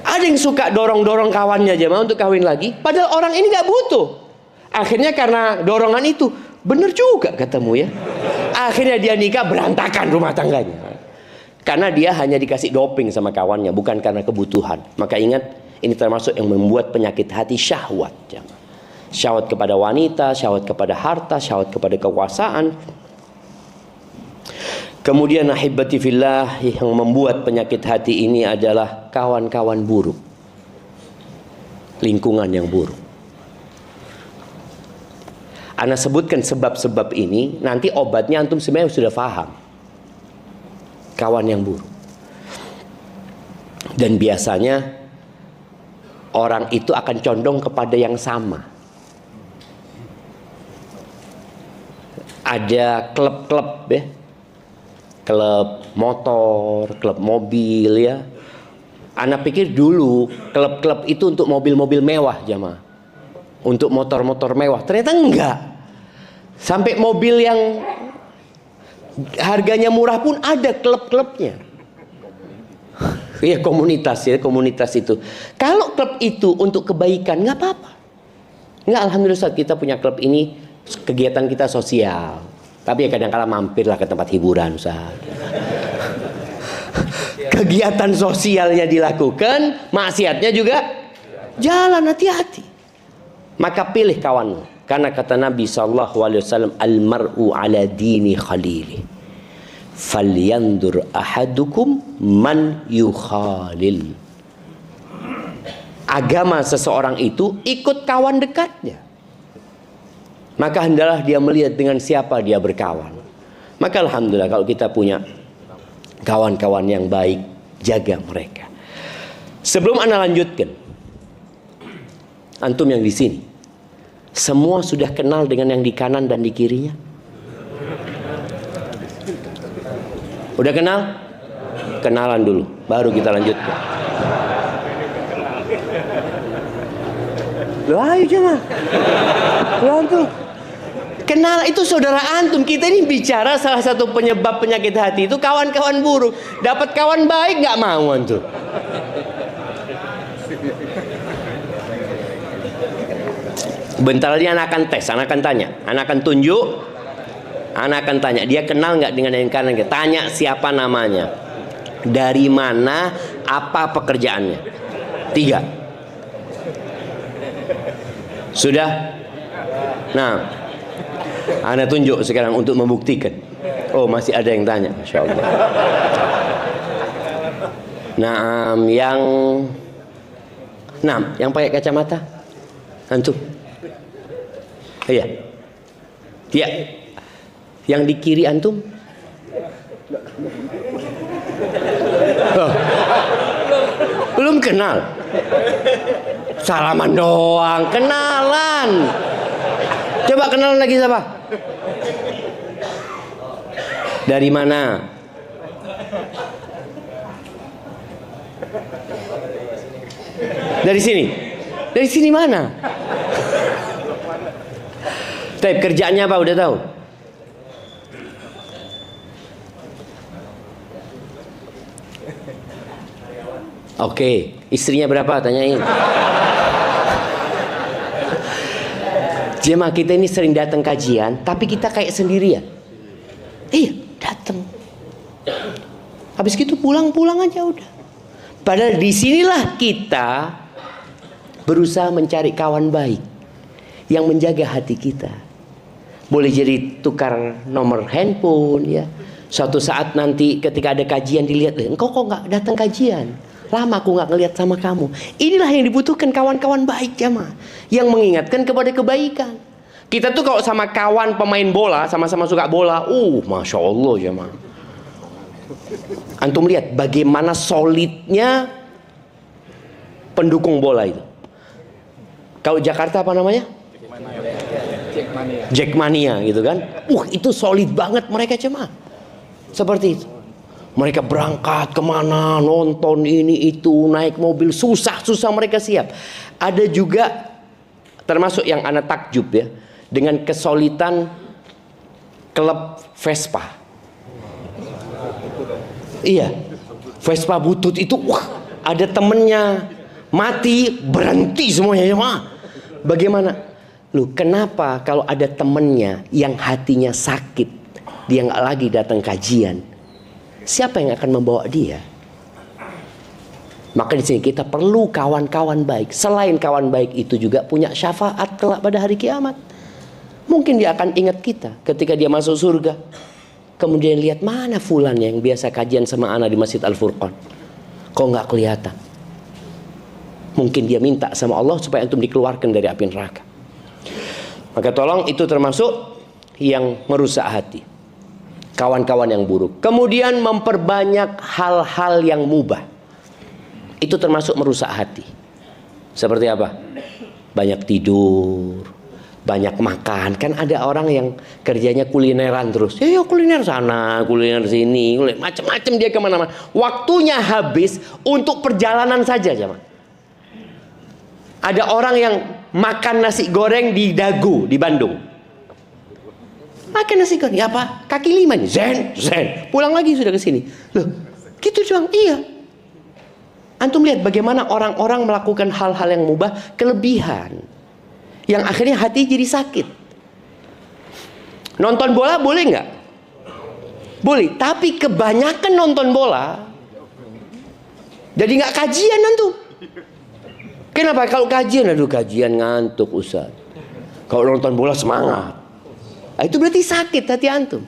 Ada yang suka dorong-dorong kawannya jemaah untuk kawin lagi, padahal orang ini nggak butuh. Akhirnya karena dorongan itu, bener juga katamu ya. Akhirnya dia nikah, berantakan rumah tangganya. Karena dia hanya dikasih doping sama kawannya, bukan karena kebutuhan. Maka ingat, ini termasuk yang membuat penyakit hati syahwat. Syahwat kepada wanita, syahwat kepada harta, syahwat kepada kekuasaan. Kemudian ahibati fillah, yang membuat penyakit hati ini adalah kawan-kawan buruk, lingkungan yang buruk. Ana sebutkan sebab-sebab ini, nanti obatnya antum sebenarnya sudah paham. Kawan yang buruk. Dan biasanya orang itu akan condong kepada yang sama. Ada klub-klub ya, klub motor, klub mobil ya. Ana pikir dulu klub-klub itu untuk mobil-mobil mewah jamaah, untuk motor-motor mewah. Ternyata enggak. Sampai mobil yang harganya murah pun ada klub-klubnya. Ya komunitas itu. Kalau klub itu untuk kebaikan nggak apa-apa. Nggak, alhamdulillah Ustaz, kita punya klub ini, kegiatan kita sosial. Tapi ya kadang-kala mampirlah ke tempat hiburan Ustaz. Kegiatan sosialnya dilakukan, maksiatnya juga jalan, hati-hati. Maka pilih kawanmu. Karena kata Nabi SAW, al-mar'u ala dini khalili. Falyandur ahadukum man yukhalil. Agama seseorang itu ikut kawan dekatnya. Maka hendaklah dia melihat dengan siapa dia berkawan. Maka alhamdulillah kalau kita punya kawan-kawan yang baik, jaga mereka. Sebelum ana lanjutkan, antum yang di sini semua sudah kenal dengan yang di kanan dan di kirinya? Udah kenal? Kenalan dulu, baru kita lanjutkan. Loh ayo jemaah. Loh antum. Kenal itu saudara antum. Kita ini bicara salah satu penyebab penyakit hati itu kawan-kawan buruk. Dapat kawan baik nggak mau antum. Bentar lagi anak akan tes, anak akan tanya, anak akan tunjuk. Anak akan tanya, dia kenal nggak dengan yang kanan? Tanya siapa namanya, dari mana, apa pekerjaannya. 3. Sudah? Nah, anak tunjuk sekarang untuk membuktikan. Oh, masih ada yang tanya, Masya Allah. Nah, yang pakai kacamata, antum. Iya. Iya. Yang di kiri antum? Oh, belum kenal. Salaman doang, kenalan. Coba kenalan lagi siapa? Dari mana? Dari sini. Dari sini mana? Tapi kerjaannya apa udah tahu? Oke, istrinya berapa? Tanyain. Jemaah kita ini sering datang kajian, tapi kita kayak sendirian. Iya, datang. Habis gitu pulang aja udah. Padahal disinilah kita berusaha mencari kawan baik yang menjaga hati kita. Boleh jadi tukar nomor handphone ya. Suatu saat nanti ketika ada kajian dilihat, engkau kok nggak datang kajian? lama aku nggak ngelihat sama kamu. Inilah yang dibutuhkan kawan-kawan baik jamaah, yang mengingatkan kepada kebaikan. Kita tuh kalau sama kawan pemain bola, sama-sama suka bola, masya Allah jamaah. Antum lihat bagaimana solidnya pendukung bola itu. Kalau Jakarta apa namanya? Jackmania gitu kan. Itu solid banget mereka jemaah. Seperti itu. Mereka berangkat kemana, nonton ini itu, naik mobil, susah-susah mereka siap. Ada juga termasuk yang anak takjub ya, dengan kesolidan klub Vespa. Iya, Vespa butut itu, ada temennya mati, berhenti semuanya jemaah. Bagaimana? Loh, kenapa kalau ada temennya yang hatinya sakit, dia nggak lagi datang kajian, siapa yang akan membawa dia? Maka di sini kita perlu kawan-kawan baik. Selain kawan baik itu juga punya syafaat kelak pada hari kiamat. Mungkin dia akan ingat kita ketika dia masuk surga. Kemudian lihat, mana fulan yang biasa kajian sama ana di Masjid Al-Furqan, kok nggak kelihatan? Mungkin dia minta sama Allah supaya antum dikeluarkan dari api neraka. Maka tolong, itu termasuk yang merusak hati, kawan-kawan yang buruk. Kemudian memperbanyak hal-hal yang mubah, itu termasuk merusak hati. Seperti apa? Banyak tidur, banyak makan. Kan ada orang yang kerjanya kulineran terus. Ya kuliner sana, kuliner sini, macam-macam dia kemana-mana. Waktunya habis untuk perjalanan saja jemaah. Ada orang yang makan nasi goreng di Dago di Bandung. Makan nasi goreng, ya apa? Kaki lima nih, zen. Pulang lagi sudah ke sini. Loh, gitu doang. Iya. Antum lihat bagaimana orang-orang melakukan hal-hal yang mubah, kelebihan, yang akhirnya hati jadi sakit. Nonton bola boleh nggak? Boleh, tapi kebanyakan nonton bola jadi nggak kajian antum. Kenapa? Kalau kajian, aduh kajian ngantuk Ustaz. Kalau nonton bola semangat. Itu berarti sakit hati antum.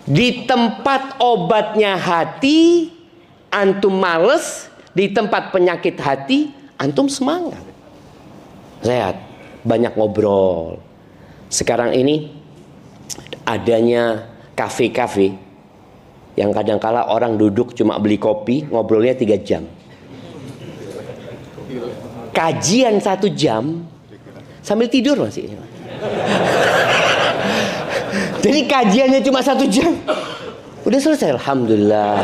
Di tempat obatnya hati, antum males. Di tempat penyakit hati, antum semangat. Sehat, banyak ngobrol. Sekarang ini adanya kafe-kafe yang kadang-kala orang duduk cuma beli kopi, ngobrolnya 3 jam. Kajian 1 jam sambil tidur masih. Jadi kajiannya cuma 1 jam, udah selesai, alhamdulillah.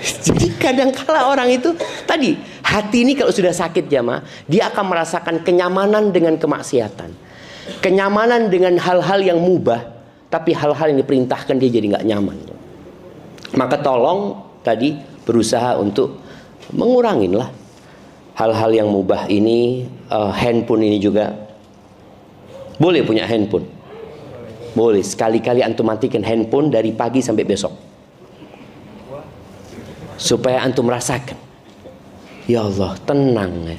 Jadi kadang-kala orang itu tadi, hati ini kalau sudah sakit jamaah, dia akan merasakan kenyamanan dengan kemaksiatan, kenyamanan dengan hal-hal yang mubah, tapi hal-hal yang diperintahkan dia jadi nggak nyaman. Maka tolong tadi berusaha untuk menguranginlah hal-hal yang mubah ini. Handphone ini juga boleh punya handphone, boleh sekali-kali antum matikan handphone dari pagi sampai besok, supaya antum merasakan, ya Allah, tenang ya,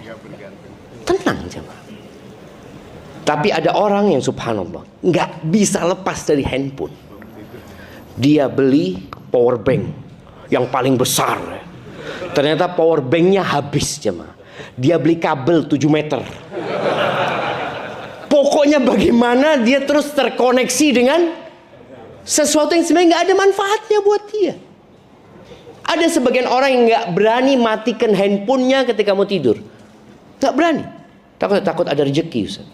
tenang jemaah. Tapi ada orang yang subhanallah nggak bisa lepas dari handphone. Dia beli power bank yang paling besar ya. Ternyata power banknya habis jemaah. Dia beli kabel 7 meter. Pokoknya bagaimana dia terus terkoneksi dengan sesuatu yang sebenarnya nggak ada manfaatnya buat dia. Ada sebagian orang yang nggak berani matikan handphonenya ketika mau tidur. Nggak berani. Takut ada rezeki Ustaz.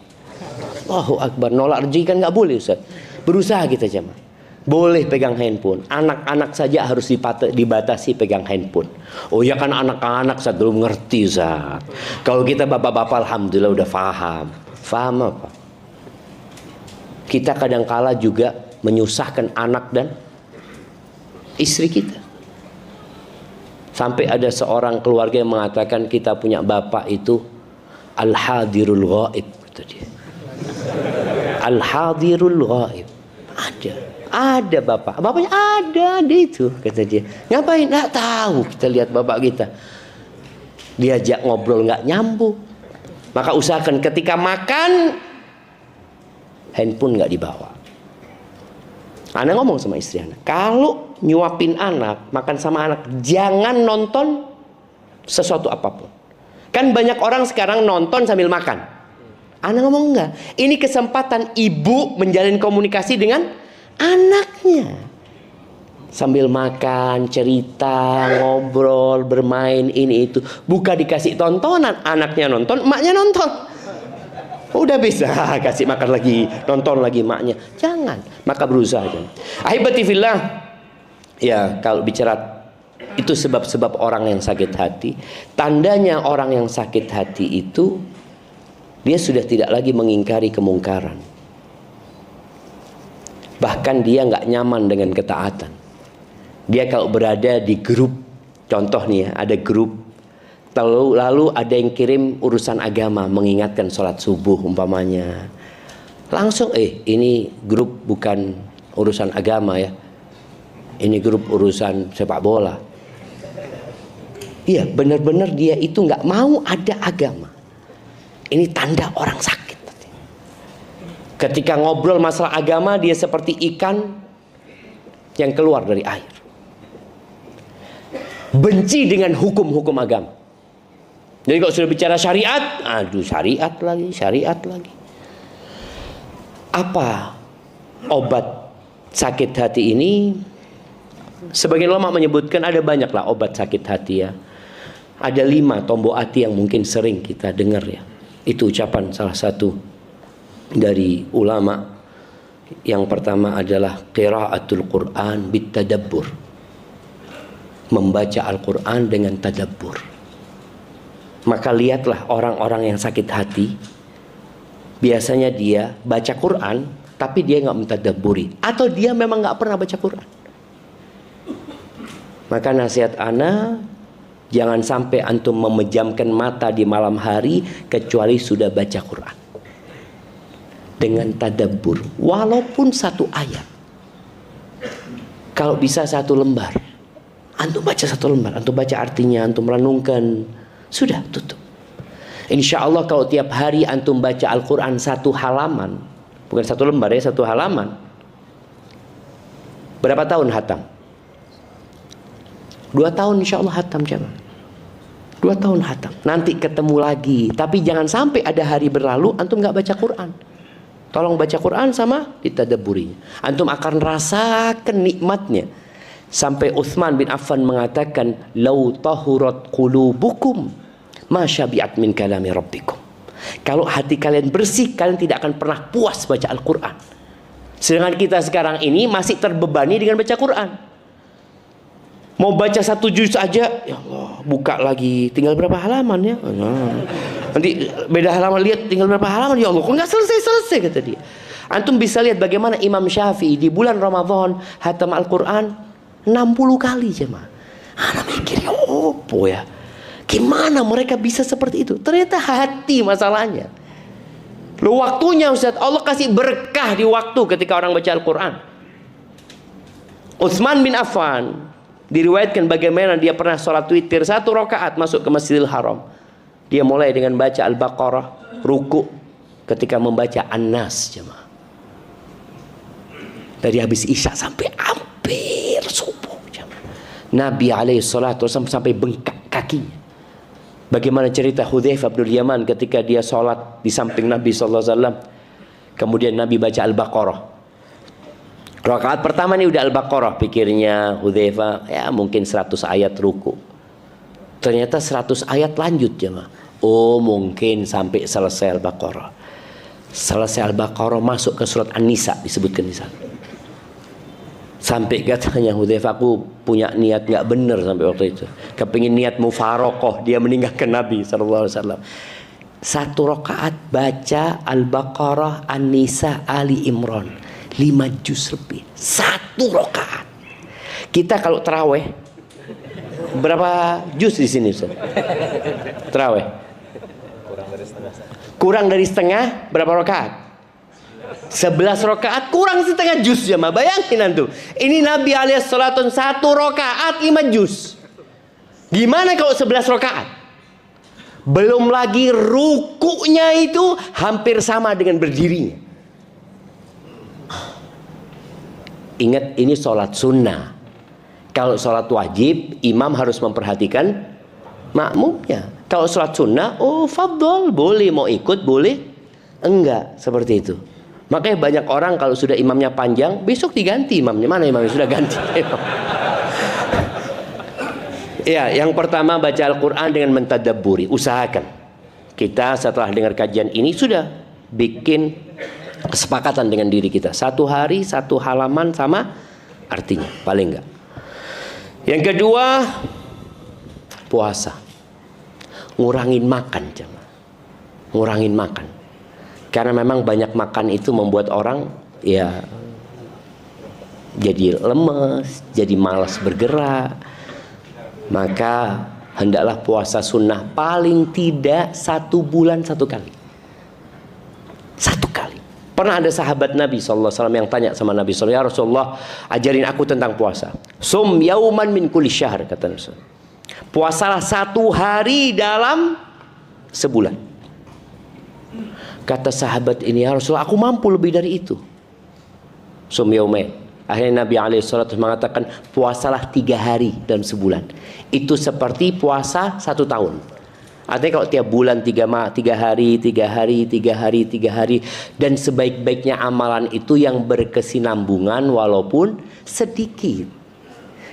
Allahu Akbar. Nolak rezeki kan nggak boleh Ustaz. Berusaha kita jemaah. Boleh pegang handphone. Anak-anak saja harus dibatasi pegang handphone. Oh ya kan anak-anak Ustaz belum ngerti Ustaz. Kalau kita bapak-bapak alhamdulillah udah paham. Paham apa? Kita kadangkala juga menyusahkan anak dan istri kita. Sampai ada seorang keluarga yang mengatakan kita punya bapak itu al-hadirul ghaib, kata dia. Al-hadirul ghaib. Ada bapaknya ada itu, kata dia. Ngapain? Nggak tahu. Kita lihat bapak kita, diajak ngobrol nggak nyambung. Maka usahakan ketika makan handphone nggak dibawa. Ana ngomong sama istri Ana, kalau nyuapin anak, makan sama anak, jangan nonton sesuatu apapun. Kan banyak orang sekarang nonton sambil makan. Anak ngomong enggak. Ini kesempatan ibu menjalin komunikasi dengan anaknya. Sambil makan, cerita, ngobrol, bermain, ini itu. Bukan dikasih tontonan, anaknya nonton, emaknya nonton. Udah bisa kasih makan lagi, nonton lagi emaknya. Jangan, maka berusaha. Ahibati fillah. Ya, kalau bicara itu sebab-sebab orang yang sakit hati. Tandanya orang yang sakit hati itu dia sudah tidak lagi mengingkari kemungkaran. Bahkan dia nggak nyaman dengan ketaatan. Dia kalau berada di grup, contoh nih ya, ada grup, lalu ada yang kirim urusan agama, mengingatkan sholat subuh umpamanya. Langsung, ini grup bukan urusan agama ya. Ini grup urusan sepak bola. Iya, benar-benar dia itu nggak mau ada agama. Ini tanda orang sakit. Ketika ngobrol masalah agama, dia seperti ikan yang keluar dari air. Benci dengan hukum-hukum agama. Jadi kalau sudah bicara syariat, aduh syariat lagi. Apa obat sakit hati ini? Sebagian ulama menyebutkan ada banyaklah obat sakit hati ya. Ada 5 tombok hati yang mungkin sering kita dengar ya. Itu ucapan salah satu dari ulama. Yang pertama adalah qiraatul Quran bitadabbur. Membaca Al-Quran dengan tadabbur. Maka lihatlah orang-orang yang sakit hati. Biasanya dia baca Quran, tapi dia nggak mentadabburi. Atau dia memang nggak pernah baca Quran. Maka nasihat ana, jangan sampai antum memejamkan mata di malam hari kecuali sudah baca Quran. Dengan tadabbur, walaupun 1 ayat. Kalau bisa 1 lembar, antum baca 1 lembar, antum baca artinya, antum renungkan, sudah tutup. Insya Allah kalau tiap hari antum baca Al-Quran 1 halaman, bukan 1 lembar ya, 1 halaman, berapa tahun hatam? 2 tahun insya Allah hatam jemaah. 2 tahun hatam. Nanti ketemu lagi. Tapi jangan sampai ada hari berlalu antum nggak baca Quran. Tolong baca Quran sama ditadabburinya. Antum akan rasakan nikmatnya. Sampai Utsman bin Affan mengatakan, "Lau tahurat qulubukum ma syabi'at min kalami rabbikum." Kalau hati kalian bersih, kalian tidak akan pernah puas baca Al-Quran. Sedangkan kita sekarang ini masih terbebani dengan baca Quran. Mau baca 1 juz aja, ya Allah, buka lagi, tinggal berapa halaman ya? Nanti beda halaman, lihat tinggal berapa halaman, ya Allah, kok nggak selesai kata dia. Antum bisa lihat bagaimana Imam Syafi'i di bulan Ramadan hatam Al-Quran 60 kali jemaah. Anak mikir, ya opo ya, gimana mereka bisa seperti itu? Ternyata hati masalahnya. Lu waktunya Ustaz, Allah kasih berkah di waktu ketika orang baca Al-Quran. Utsman bin Affan diriwayatkan bagaimana dia pernah sholat witir 1 rakaat masuk ke Masjidil Haram. Dia mulai dengan baca Al-Baqarah, ruku ketika membaca An-Nas jemaah. Dari habis Isya sampai hampir subuh jemaah. Nabi alaihi salatu wasallam sampai bengkak kakinya. Bagaimana cerita Hudzaifah bin Yaman ketika dia sholat di samping Nabi sallallahu alaihi wasallam. Kemudian Nabi baca Al-Baqarah. Rakaat pertama ini udah Al-Baqarah, pikirnya Hudzaifah, ya mungkin 100 ayat ruku. Ternyata 100 ayat lanjut jemaah. Oh, mungkin sampai selesai Al-Baqarah. Selesai Al-Baqarah masuk ke surat An-Nisa disebutkan di sana. Sampai katanya Hudzaifah, aku punya niat nggak benar sampai waktu itu. Kepingin niat mufarokoh, dia meninggalkan Nabi sallallahu alaihi wasallam. 1 rakaat baca Al-Baqarah, An-Nisa, Ali Imran. 5 juz lebih. 1 rakaat. Kita kalau terawih berapa juz di sini Ustaz? Terawih. Kurang dari setengah berapa rakaat? 11 rakaat kurang setengah juz jemaah. Bayangin antum. Ini Nabi alaihi salatu 1 rakaat 5 juz. Gimana kalau 11 rakaat? Belum lagi rukunya itu hampir sama dengan berdirinya. Ingat ini sholat sunnah. Kalau sholat wajib, imam harus memperhatikan makmumnya. Kalau sholat sunnah, oh fadol, boleh mau ikut, boleh enggak, seperti itu. Makanya banyak orang kalau sudah imamnya panjang, besok diganti imamnya. Mana imamnya sudah ganti? Ya, yang pertama baca Al-Quran dengan mentadabburi. Usahakan kita setelah dengar kajian ini sudah bikin kesepakatan dengan diri kita. Satu hari, satu halaman sama artinya, paling enggak. Yang kedua, puasa. Ngurangin makan, jemaah. Ngurangin makan. Karena memang banyak makan itu membuat orang ya jadi lemes, jadi malas bergerak. Maka hendaklah puasa sunnah paling tidak 1 bulan 1 kali. 1 kali. Pernah ada sahabat Nabi SAW yang tanya sama Nabi SAW, ya Rasulullah, ajarin aku tentang puasa. Sum yauman min kulli syahr, kata Nabi SAW. Puasalah 1 hari dalam sebulan. Kata sahabat ini, ya Rasulullah, aku mampu lebih dari itu. Sum yaumain. Akhirnya Nabi SAW mengatakan, puasalah 3 hari dalam sebulan. Itu seperti puasa 1 tahun. Artinya kalau tiap bulan 3 hari, 3 hari, 3 hari, 3 hari. Dan sebaik-baiknya amalan itu yang berkesinambungan walaupun sedikit.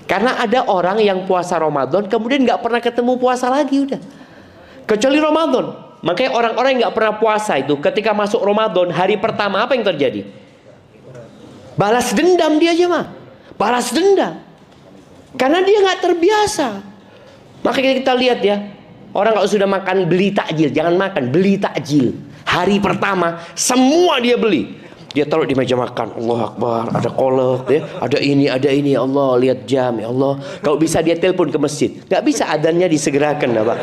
Karena ada orang yang puasa Ramadan kemudian nggak pernah ketemu puasa lagi udah. Kecuali Ramadan. Makanya orang-orang yang nggak pernah puasa itu ketika masuk Ramadan hari pertama apa yang terjadi? Balas dendam dia aja mah. Balas dendam. Karena dia nggak terbiasa. Makanya kita lihat ya. Orang kalau sudah makan beli takjil, jangan makan, beli takjil. Hari pertama semua dia beli. Dia taruh di meja makan, Allah Akbar, ada kolak, ya, ada ini, ya Allah, lihat jam, ya Allah. Kalau bisa dia telepon ke masjid, nggak bisa adanya disegerakan, Pak.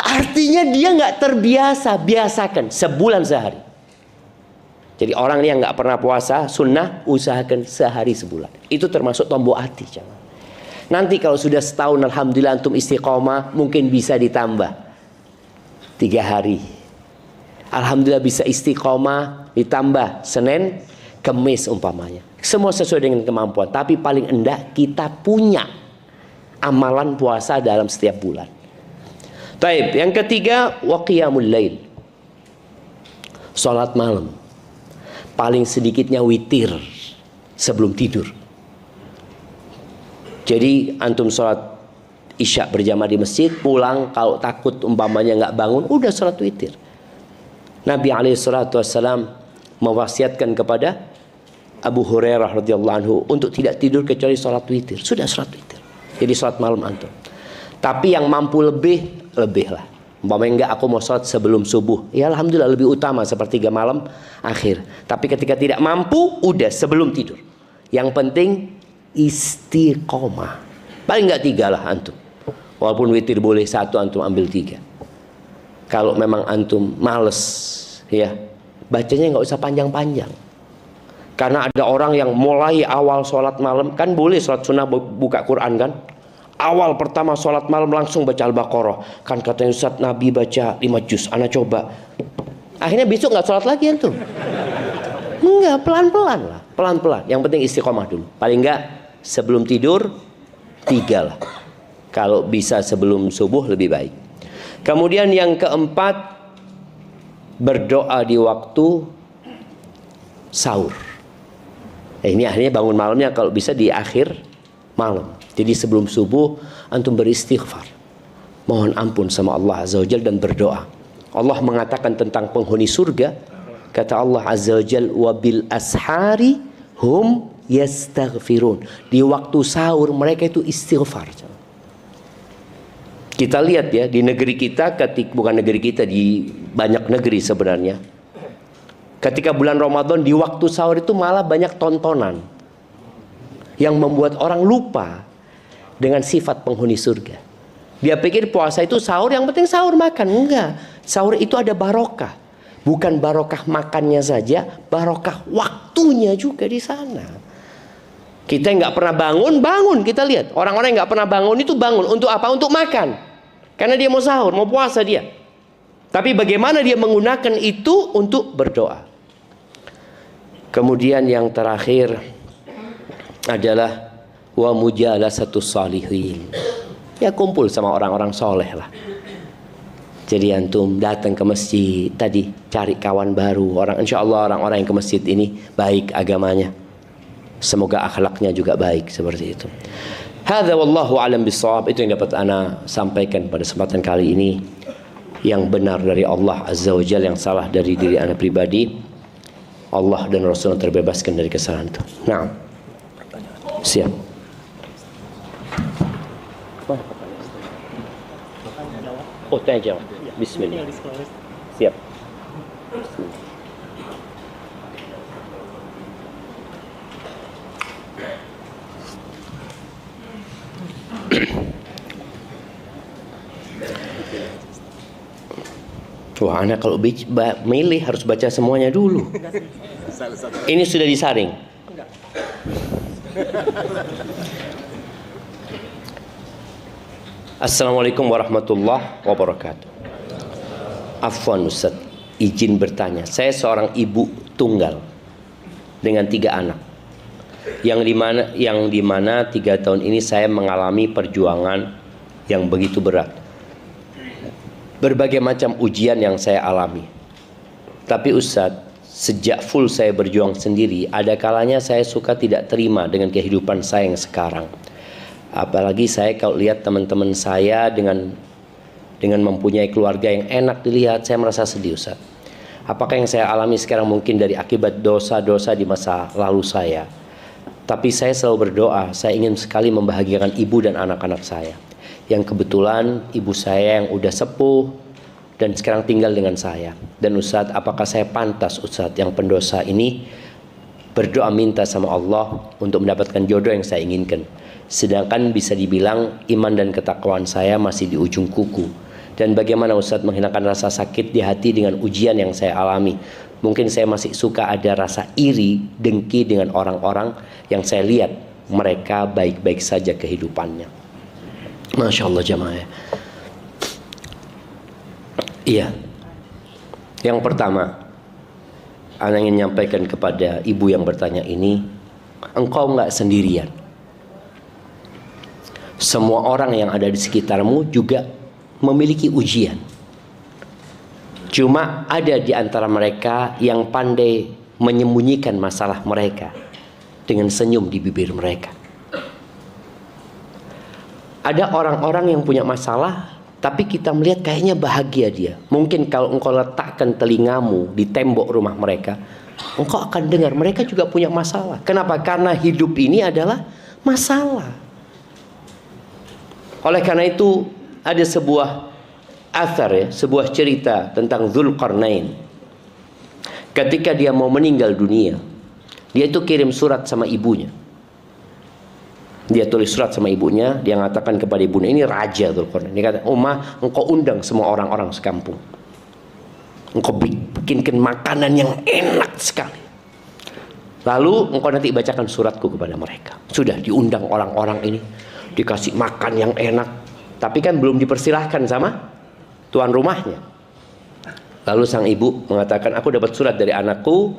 Artinya dia nggak terbiasa, biasakan sebulan sehari. Jadi orang yang nggak pernah puasa sunnah, usahakan sehari sebulan. Itu termasuk tombol hati, jangan. Nanti kalau sudah setahun, alhamdulillah antum istiqomah, mungkin bisa ditambah 3 hari. Alhamdulillah bisa istiqomah, ditambah Senin, Kemis umpamanya. Semua sesuai dengan kemampuan. Tapi paling enggak kita punya amalan puasa dalam setiap bulan. Taib. Yang ketiga, wa qiyamul lail. Salat malam. Paling sedikitnya witir sebelum tidur. Jadi antum salat Isya berjamaah di masjid, pulang kalau takut umpamanya nggak bangun, udah salat witir. Nabi SAW mewasiatkan kepada Abu Hurairah radhiyallahu anhu untuk tidak tidur kecuali salat witir. Sudah salat witir. Jadi salat malam antum. Tapi yang mampu lebih lah. Umpamanya enggak, aku mau salat sebelum subuh. Ya alhamdulillah lebih utama sepertiga malam akhir. Tapi ketika tidak mampu, udah sebelum tidur. Yang penting istiqomah. Paling enggak 3 lah antum. Walaupun witir boleh 1, antum ambil 3. Kalau memang antum males, ya bacanya nggak usah panjang-panjang. Karena ada orang yang mulai awal sholat malam, kan boleh sholat sunnah buka Quran kan? Awal pertama sholat malam langsung baca Al-Baqarah. Kan katanya Ustaz Nabi baca 5 juz, ana coba. Akhirnya besok nggak sholat lagi antum. Enggak, pelan-pelan lah, pelan-pelan. Yang penting istiqomah dulu. Paling nggak sebelum tidur 3 lah. Kalau bisa sebelum subuh lebih baik. Kemudian yang keempat, berdoa di waktu sahur. Ini akhirnya bangun malamnya kalau bisa di akhir malam. Jadi sebelum subuh antum beristighfar. Mohon ampun sama Allah Azza wa Jalla dan berdoa. Allah mengatakan tentang penghuni surga, kata Allah Azza wa Jalla, wa bil ashari hum yastaghfirun. Di waktu sahur mereka itu istighfar. Kita lihat ya di negeri kita, bukan negeri kita, di banyak negeri sebenarnya. Ketika bulan Ramadan di waktu sahur itu malah banyak tontonan yang membuat orang lupa dengan sifat penghuni surga. Dia pikir puasa itu sahur, yang penting sahur makan. Enggak, sahur itu ada barokah. Bukan barokah makannya saja, barokah waktunya juga di sana. Kita nggak pernah bangun, kita lihat orang-orang yang nggak pernah bangun itu bangun untuk apa? Untuk makan. Karena dia mau sahur, mau puasa dia. Tapi bagaimana dia menggunakan itu untuk berdoa. Kemudian yang terakhir adalah wa mujalasatus salihin. Ya kumpul sama orang-orang soleh lah. Jadi antum datang ke masjid tadi, cari kawan baru. Insya Allah orang-orang yang ke masjid ini baik agamanya. Semoga akhlaknya juga baik seperti itu. Hadza wallahu alam bissawab. Itu yang dapat ana sampaikan pada kesempatan kali ini. Yang benar dari Allah Azza wa Jalla, yang salah dari diri ana pribadi. Allah dan Rasulullah terbebaskan dari kesalahan itu. Nah, siap. Oh, tanya jawab. Bismillah. Siap. Bismillah. Wah, anak kalau milih harus baca semuanya dulu. Ini sudah disaring. Assalamualaikum warahmatullahi wabarakatuh. Afwan Ustaz, izin bertanya. Saya seorang ibu tunggal dengan 3 anak. Yang dimana 3 tahun ini saya mengalami perjuangan yang begitu berat. Berbagai macam ujian yang saya alami. Tapi Ustaz, sejak full saya berjuang sendiri, ada kalanya saya suka tidak terima dengan kehidupan saya yang sekarang. Apalagi saya kalau lihat teman-teman saya dengan mempunyai keluarga yang enak dilihat, saya merasa sedih Ustaz. Apakah yang saya alami sekarang mungkin dari akibat dosa-dosa di masa lalu saya? Tapi saya selalu berdoa, saya ingin sekali membahagiakan ibu dan anak-anak saya. Yang kebetulan ibu saya yang udah sepuh dan sekarang tinggal dengan saya. Dan Ustadz, apakah saya pantas Ustadz yang pendosa ini berdoa minta sama Allah untuk mendapatkan jodoh yang saya inginkan? Sedangkan bisa dibilang iman dan ketakwaan saya masih di ujung kuku. Dan bagaimana Ustadz menghilangkan rasa sakit di hati dengan ujian yang saya alami? Mungkin saya masih suka ada rasa iri, dengki dengan orang-orang yang saya lihat mereka baik-baik saja kehidupannya. Masya Allah jamaah. Iya. Yang pertama, ana ingin menyampaikan kepada ibu yang bertanya ini, engkau nggak sendirian. Semua orang yang ada di sekitarmu juga memiliki ujian. Cuma ada di antara mereka yang pandai menyembunyikan masalah mereka dengan senyum di bibir mereka. Ada orang-orang yang punya masalah, tapi kita melihat kayaknya bahagia dia. Mungkin kalau engkau letakkan telingamu di tembok rumah mereka, engkau akan dengar mereka juga punya masalah. Kenapa? Karena hidup ini adalah masalah. Oleh karena itu ada sebuah athar, sebuah cerita tentang Dzulqarnain. Ketika dia mau meninggal dunia, dia itu kirim surat sama ibunya. Dia tulis surat sama ibunya, dia mengatakan kepada ibunya, ini raja Dzulqarnain. Dia kata, "Ummah, engkau undang semua orang-orang sekampung. Engkau bikinkan makanan yang enak sekali. Lalu engkau nanti bacakan suratku kepada mereka." Sudah diundang orang-orang ini, dikasih makan yang enak. Tapi kan belum dipersilahkan sama tuan rumahnya. Lalu sang ibu mengatakan, "Aku dapat surat dari anakku,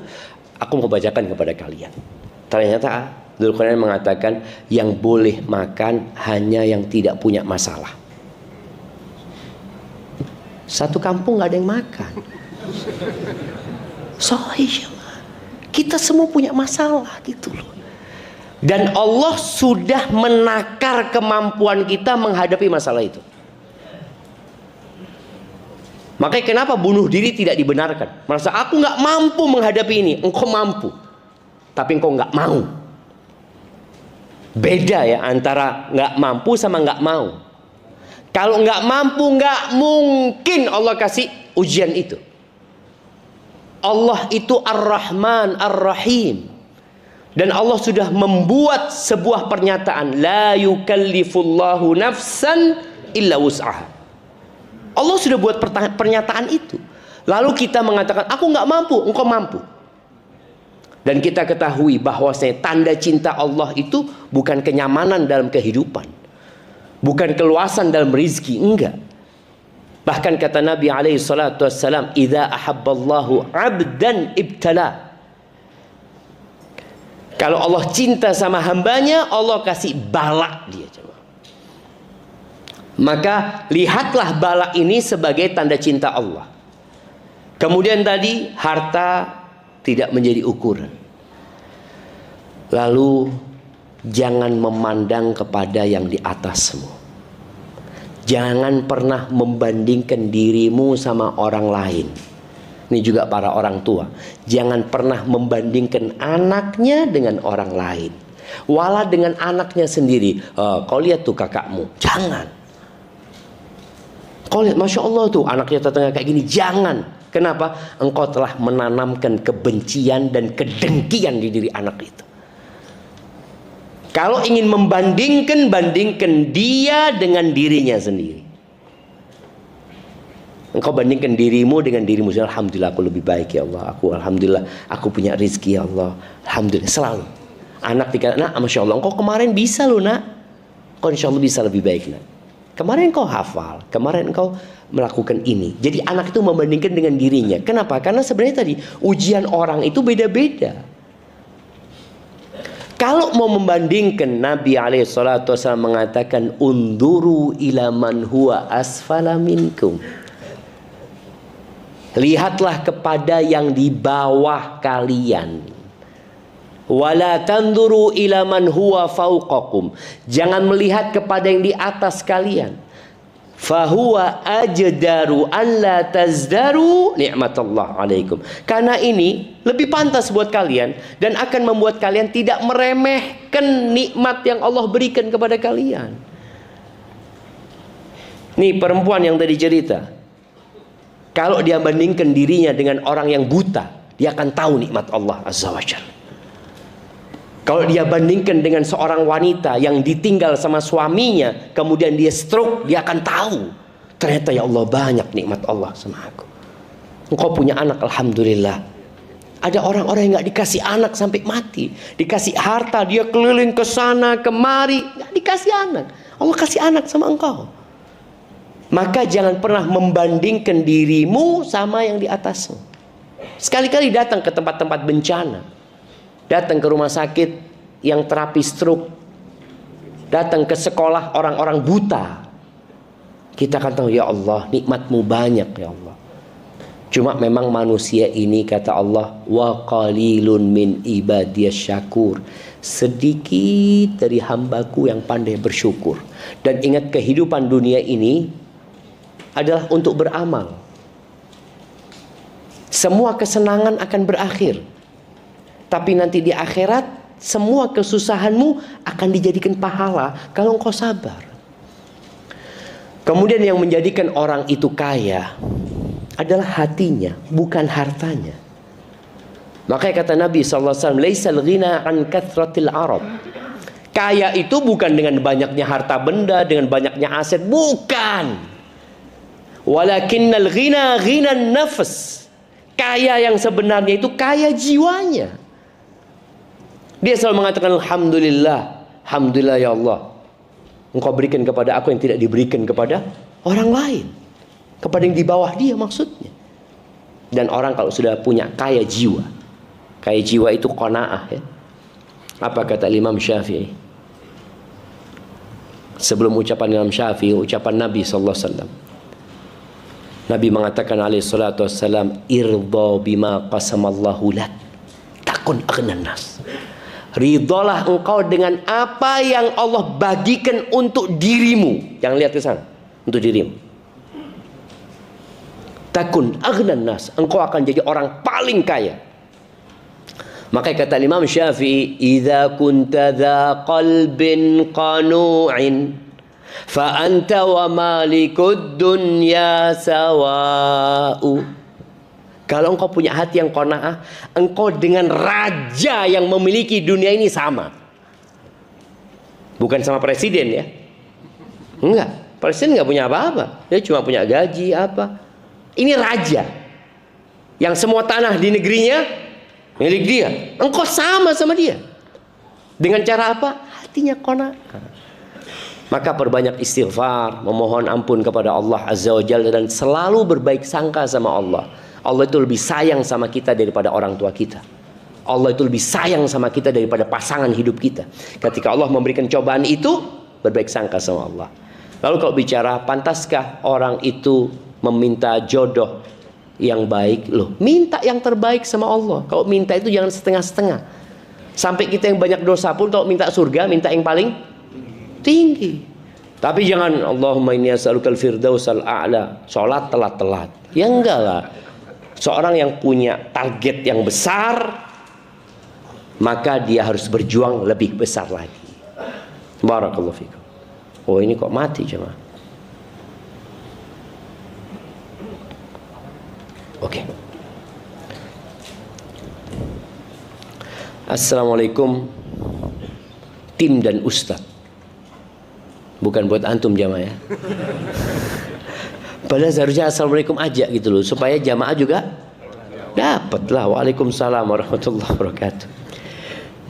aku mau bacakan kepada kalian." Ternyata Dzulqarnain mengatakan, yang boleh makan hanya yang tidak punya masalah. Satu kampung gak ada yang makan. Sahih, kita semua punya masalah gitu loh. Dan Allah sudah menakar kemampuan kita menghadapi masalah itu. Makanya kenapa bunuh diri tidak dibenarkan? Merasa aku gak mampu menghadapi ini. Engkau mampu, tapi engkau gak mau. Beda ya antara nggak mampu sama nggak mau. Kalau nggak mampu, nggak mungkin Allah kasih ujian itu. Allah itu Ar-Rahman Ar-Rahim. Dan Allah sudah membuat sebuah pernyataan, la yukallifullahu nafsan illa wus'aha. Allah sudah buat pernyataan itu. Lalu kita mengatakan, aku nggak mampu, engkau mampu. Dan kita ketahui bahwasanya tanda cinta Allah itu bukan kenyamanan dalam kehidupan, bukan keluasan dalam rizki, enggak. Bahkan kata Nabi alaihi salatu wassalam, "Idza ahabballahu 'abdan ibtala." Kalau Allah cinta sama hambanya, Allah kasih bala dia. Maka lihatlah bala ini sebagai tanda cinta Allah. Kemudian tadi, harta tidak menjadi ukuran. Lalu jangan memandang kepada yang di atasmu. Jangan pernah membandingkan dirimu sama orang lain. Ini juga para orang tua. Jangan pernah membandingkan anaknya dengan orang lain. Walau dengan anaknya sendiri. Kau lihat tuh kakakmu. Jangan. Kau lihat, Masya Allah tuh anaknya tetangga kayak gini. Jangan. Kenapa? Engkau telah menanamkan kebencian dan kedengkian di diri anak itu. Kalau ingin membandingkan, bandingkan dia dengan dirinya sendiri. Engkau bandingkan dirimu dengan dirimu sendiri. Alhamdulillah aku lebih baik ya Allah. Alhamdulillah aku punya rezeki ya Allah. Alhamdulillah selalu. Anak dikata, nak Masya Allah engkau kemarin bisa loh nak. Engkau insya Allah bisa lebih baik nak. Kemarin engkau hafal. Kemarin engkau melakukan ini. Jadi anak itu membandingkan dengan dirinya. Kenapa? Karena sebenarnya tadi ujian orang itu beda-beda. Kalau mau membandingkan, Nabi SAW mengatakan unduru ila man huwa asfala minkum. Lihatlah kepada yang di bawah kalian. Wala tanduru ila man huwa fauqakum. Jangan melihat kepada yang di atas kalian. Fahuwa ajdaru an la tazdaru ni'matallah alaikum. Karena ini lebih pantas buat kalian dan akan membuat kalian tidak meremehkan nikmat yang Allah berikan kepada kalian. Nih perempuan yang tadi cerita. Kalau dia bandingkan dirinya dengan orang yang buta, dia akan tahu nikmat Allah Azza wa Jalla. Kalau dia bandingkan dengan seorang wanita yang ditinggal sama suaminya, kemudian dia stroke, dia akan tahu. Ternyata ya Allah banyak nikmat Allah sama aku. Engkau punya anak, Alhamdulillah. Ada orang-orang yang gak dikasih anak sampai mati. Dikasih harta, dia keliling ke sana, kemari. Gak dikasih anak. Allah kasih anak sama engkau. Maka jangan pernah membandingkan dirimu sama yang di atasmu. Sekali-kali datang ke tempat-tempat bencana. Datang ke rumah sakit yang terapi stroke. Datang ke sekolah orang-orang buta. Kita akan tahu, ya Allah, nikmatmu banyak ya Allah. Cuma memang manusia ini, kata Allah, wa qalilun min ibadiyas syakur. Sedikit dari hambaku yang pandai bersyukur. Dan ingat, kehidupan dunia ini adalah untuk beramal. Semua kesenangan akan berakhir. Tapi nanti di akhirat, semua kesusahanmu akan dijadikan pahala kalau engkau sabar. Kemudian yang menjadikan orang itu kaya adalah hatinya, bukan hartanya. Makanya kata Nabi SAW, laisal ghina an kathratil arab. Kaya itu bukan dengan banyaknya harta benda, dengan banyaknya aset, bukan. Walakinnal ghina ghinan nafs. Kaya yang sebenarnya itu kaya jiwanya. Dia selalu mengatakan alhamdulillah, alhamdulillah ya Allah. Engkau berikan kepada aku yang tidak diberikan kepada orang lain. Kepada yang di bawah dia maksudnya. Dan orang kalau sudah punya kaya jiwa. Kaya jiwa itu qanaah ya. Apa kata Imam Syafi'i? Sebelum ucapan Imam Syafi'i, ucapan Nabi SAW. Nabi mengatakan alaihi salatu wassalam, irda bima qasamallahu lak takun aghnan nas. Ridholah engkau dengan apa yang Allah bagikan untuk dirimu. Jangan lihat ke sana. Untuk dirimu. Takun aghnan nas. Engkau akan jadi orang paling kaya. Makanya kata Imam Syafi'i, idza kunta dza qalbin qanu'in fa anta wa malikud dunya sawa'u. Kalau engkau punya hati yang qanaah, engkau dengan raja yang memiliki dunia ini sama. Bukan sama presiden ya. Enggak, presiden enggak punya apa-apa. Dia cuma punya gaji apa. Ini raja. Yang semua tanah di negerinya milik dia. Engkau sama dia. Dengan cara apa? Hatinya qanaah. Maka perbanyak istighfar, memohon ampun kepada Allah Azza wa Jalla, dan selalu berbaik sangka sama Allah. Allah itu lebih sayang sama kita daripada orang tua kita. Allah itu lebih sayang sama kita daripada pasangan hidup kita. Ketika Allah memberikan cobaan itu, berbaik sangka sama Allah. Lalu kalau bicara pantaskah orang itu meminta jodoh yang baik, loh, minta yang terbaik sama Allah. Kalau minta itu jangan setengah-setengah. Sampai kita yang banyak dosa pun kalau minta surga, minta yang paling tinggi. Tapi jangan Allahumma inni as'alukal firdausal a'la, sholat telat-telat. Ya enggak lah. Seorang yang punya target yang besar, maka dia harus berjuang lebih besar lagi. Barakallahu fikum. Oh, ini kok mati jemaah. Oke. Assalamualaikum tim dan ustadz. Bukan buat antum jamaah ya. Padahal seharusnya assalamualaikum aja gitu loh, supaya jamaah juga dapatlah. Waalaikumsalam warahmatullahi wabarakatuh.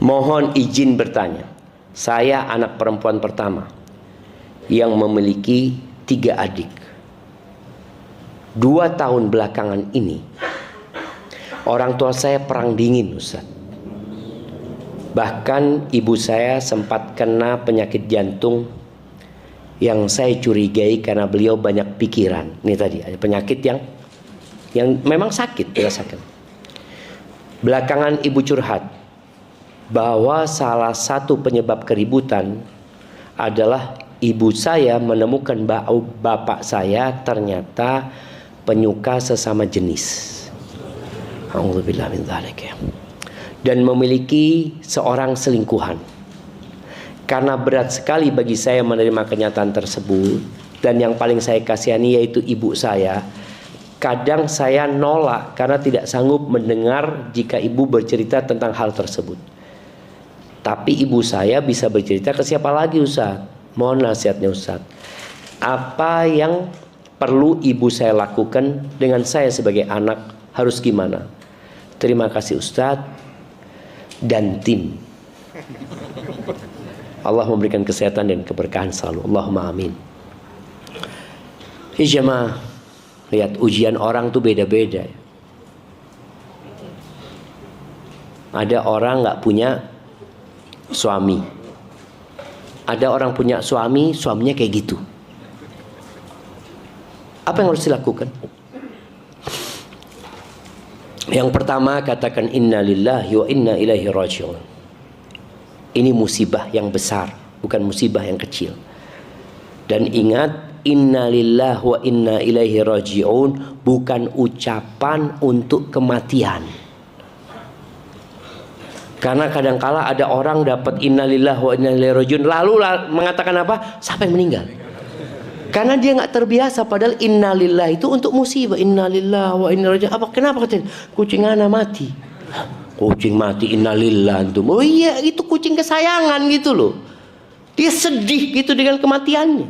Mohon izin bertanya. Saya anak perempuan pertama yang memiliki 3 adik. 2 tahun belakangan ini orang tua saya perang dingin, Ustaz. Bahkan ibu saya sempat kena penyakit jantung yang saya curigai karena beliau banyak pikiran. Ini tadi ada penyakit yang memang sakit, dirasakan. Belakangan ibu curhat bahwa salah satu penyebab keributan adalah ibu saya menemukan bapak saya ternyata penyuka sesama jenis. Alhamdulillah min dzalik. Dan memiliki seorang selingkuhan. Karena berat sekali bagi saya menerima kenyataan tersebut, dan yang paling saya kasihani yaitu ibu saya. Kadang saya nolak karena tidak sanggup mendengar jika ibu bercerita tentang hal tersebut. Tapi ibu saya bisa bercerita ke siapa lagi, Ustaz? Mohon nasihatnya, Ustaz. Apa yang perlu ibu saya lakukan dengan saya sebagai anak, harus gimana? Terima kasih Ustaz dan tim. Allah memberikan kesehatan dan keberkahan selalu. Allahumma amin. Jemaah, lihat ujian orang tuh beda-beda. Ada orang nggak punya suami. Ada orang punya suami, suaminya kayak gitu. Apa yang harus dilakukan? Yang pertama, katakan inna lillahi wa inna ilaihi raji'un. Ini musibah yang besar, bukan musibah yang kecil. Dan ingat, inna lillahi wa inna ilaihi raji'un bukan ucapan untuk kematian. Karena kadangkala ada orang dapat inna lillahi wa inna ilaihi raji'un lalu mengatakan apa? Siapa yang meninggal? Karena dia nggak terbiasa, padahal inna lillahi itu untuk musibah. Inna lillahi wa inna ilaihi raji'un. Apa kenapa katanya? Kucing anak mati. Kucing mati innalillah antum. Oh iya, itu kucing kesayangan gitu loh. Dia sedih gitu dengan kematiannya.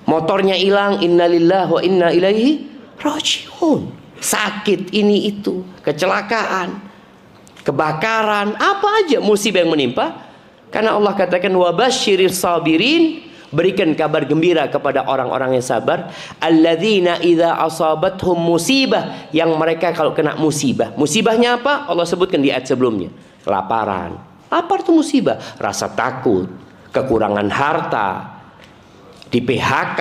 Motornya hilang, innalillah wa inna ilaihi raji'un. Sakit ini itu, kecelakaan, kebakaran, apa aja musibah yang menimpa. Karena Allah katakan wabasyiris sabirin, berikan kabar gembira kepada orang-orang yang sabar, alladzina idza asabathum musibah, yang mereka kalau kena musibah. Musibahnya apa? Allah sebutkan di ayat sebelumnya. Kelaparan. Lapar itu musibah, rasa takut, kekurangan harta, di PHK,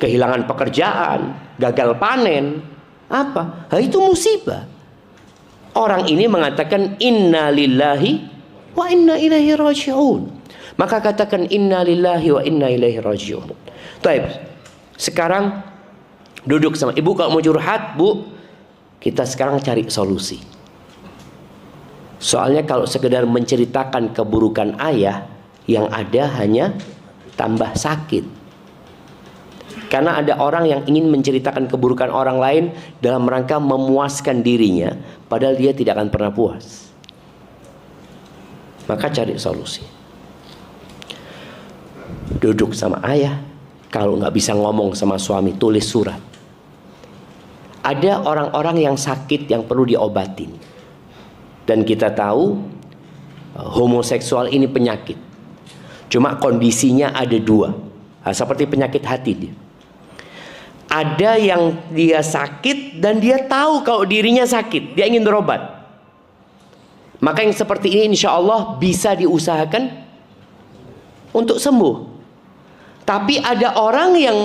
kehilangan pekerjaan, gagal panen. Apa? Nah, itu musibah. Orang ini mengatakan inna lillahi wa inna ilaihi raji'un. Maka katakan inna lillahi wa inna ilaihi raji'un. Baik. Sekarang duduk sama ibu, kalau mau curhat, Bu, kita sekarang cari solusi. Soalnya kalau sekedar menceritakan keburukan ayah, yang ada hanya tambah sakit. Karena ada orang yang ingin menceritakan keburukan orang lain dalam rangka memuaskan dirinya, padahal dia tidak akan pernah puas. Maka cari solusi. Duduk sama ayah. Kalau nggak bisa ngomong sama suami, tulis surat. Ada orang-orang yang sakit yang perlu diobatin. Dan kita tahu homoseksual ini penyakit. Cuma kondisinya ada 2. Nah, seperti penyakit hati dia. Ada yang dia sakit dan dia tahu kalau dirinya sakit, dia ingin berobat. Maka yang seperti ini insya Allah bisa diusahakan untuk sembuh. Tapi ada orang yang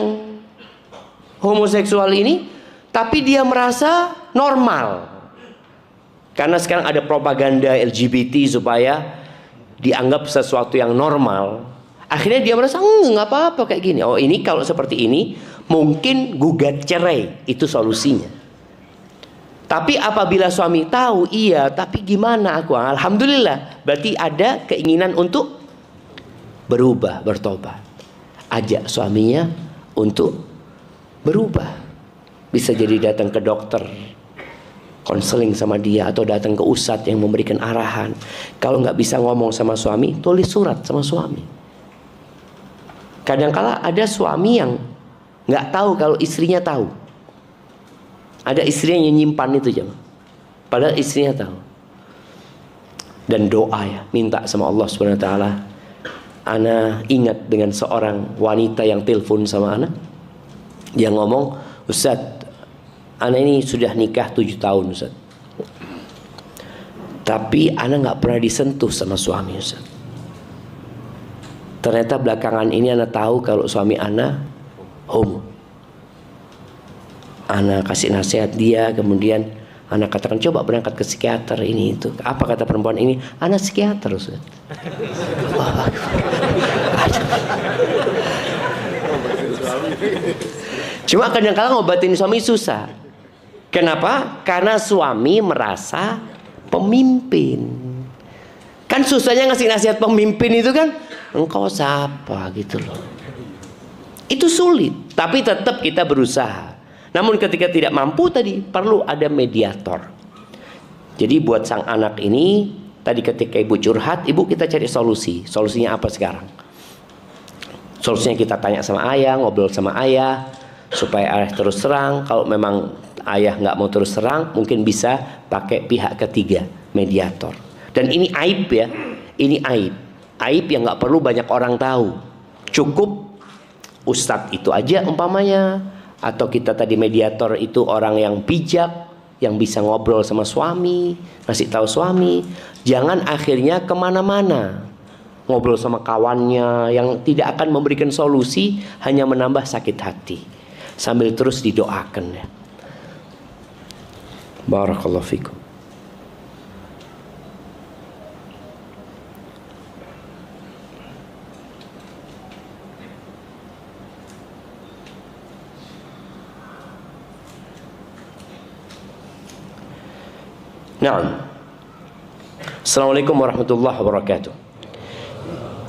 homoseksual ini, tapi dia merasa normal. Karena sekarang ada propaganda LGBT supaya dianggap sesuatu yang normal. Akhirnya dia merasa nggak apa-apa kayak gini. Oh, ini kalau seperti ini mungkin gugat cerai, itu solusinya. Tapi apabila suami tahu, iya, tapi gimana aku? Alhamdulillah, berarti ada keinginan untuk berubah, bertobat. Ajak suaminya untuk berubah. Bisa jadi datang ke dokter, konseling sama dia, atau datang ke ustadz yang memberikan arahan. Kalau nggak bisa ngomong sama suami, tulis surat sama suami. Kadangkala ada suami yang nggak tahu kalau istrinya tahu. Ada istrinya yang nyimpan itu jemaah. Padahal istrinya tahu. Dan doa ya, minta sama Allah Subhanahu wa taala. Ana ingat dengan seorang wanita yang telepon sama ana. Dia ngomong, "Ustaz, ana ini sudah nikah 7 tahun, Ustaz. Tapi ana nggak pernah disentuh sama suami, Ustaz. Ternyata belakangan ini ana tahu kalau suami ana homo. Ana kasih nasihat dia, kemudian ana katakan coba berangkat ke psikiater ini itu. Apa kata perempuan ini? Ana psikiater, Ustaz." Cuma kadang-kadang ngobatin suami susah. Kenapa? Karena suami merasa pemimpin. Kan susahnya ngasih nasihat pemimpin itu kan, engkau siapa gitu loh. Itu sulit, tapi tetap kita berusaha. Namun ketika tidak mampu tadi perlu ada mediator. Jadi buat sang anak ini, tadi ketika ibu curhat, ibu kita cari solusi. Solusinya apa sekarang? Solusinya kita tanya sama ayah, ngobrol sama ayah, supaya ayah terus terang. Kalau memang ayah nggak mau terus terang, mungkin bisa pakai pihak ketiga, mediator. Dan ini aib ya, ini aib. Aib yang nggak perlu banyak orang tahu. Cukup ustadz itu aja umpamanya. Atau kita tadi mediator itu orang yang bijak, yang bisa ngobrol sama suami, ngasih tahu suami. Jangan akhirnya kemana-mana ngobrol sama kawannya yang tidak akan memberikan solusi, hanya menambah sakit hati. Sambil terus didoakan ya. Barakallahu fikum. Naam. Assalamualaikum warahmatullahi wabarakatuh.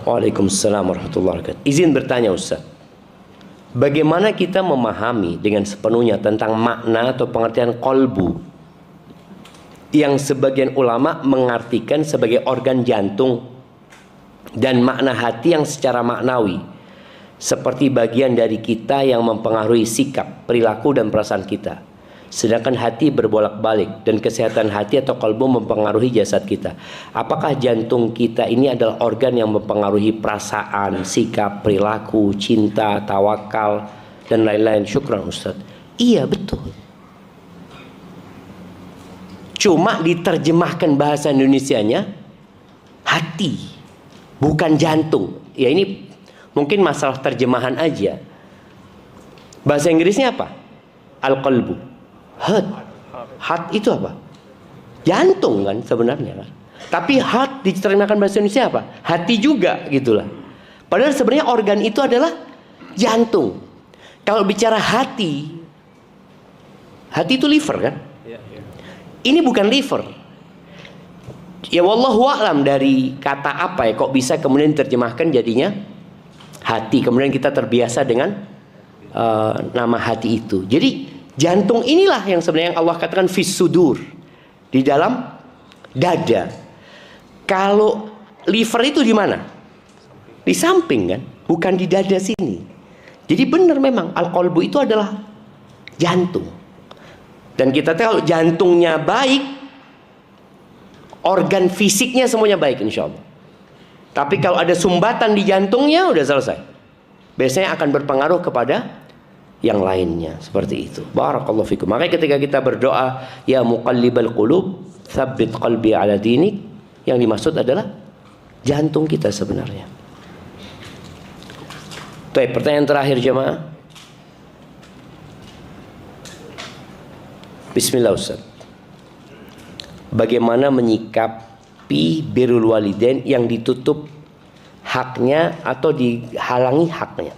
Waalaikumsalam warahmatullahi wabarakatuh. Izin bertanya Ustaz, bagaimana kita memahami dengan sepenuhnya tentang makna atau pengertian kolbu yang sebagian ulama mengartikan sebagai organ jantung, dan makna hati yang secara maknawi seperti bagian dari kita yang mempengaruhi sikap, perilaku dan perasaan kita. Sedangkan hati berbolak-balik, dan kesehatan hati atau kalbu mempengaruhi jasad kita. Apakah jantung kita ini adalah organ yang mempengaruhi perasaan, sikap, perilaku, cinta, tawakal, dan lain-lain? Syukran Ustaz. Iya betul. Cuma diterjemahkan bahasa Indonesianya hati, bukan jantung. Ya ini mungkin masalah terjemahan aja. Bahasa Inggrisnya apa? Al-qalbu. Heart. Heart itu apa? Jantung kan sebenarnya kan. Tapi heart diterjemahkan bahasa Indonesia apa? Hati juga gitulah. Padahal sebenarnya organ itu adalah jantung. Kalau bicara hati, hati itu liver kan? Ini bukan liver. Ya wallahu a'lam dari kata apa ya kok bisa kemudian diterjemahkan jadinya hati. Kemudian kita terbiasa dengan nama hati itu. Jadi jantung inilah yang sebenarnya yang Allah katakan fis sudur, di dalam dada. Kalau liver itu di mana? Di samping kan, bukan di dada sini. Jadi benar memang al-qalbu itu adalah jantung. Dan kita tahu jantungnya baik, organ fisiknya semuanya baik insya Allah. Tapi kalau ada sumbatan di jantungnya udah selesai. Biasanya akan berpengaruh kepada yang lainnya, seperti itu. Barakallahu fikum. Makanya ketika kita berdoa, ya muqallibal qulub, tsabbit qalbi ala dinik, Yang dimaksud adalah jantung kita sebenarnya. Baik, pertanyaan terakhir jemaah. Bismillah Ustaz. Bagaimana menyikapi birrul walidain yang ditutup haknya atau dihalangi haknya?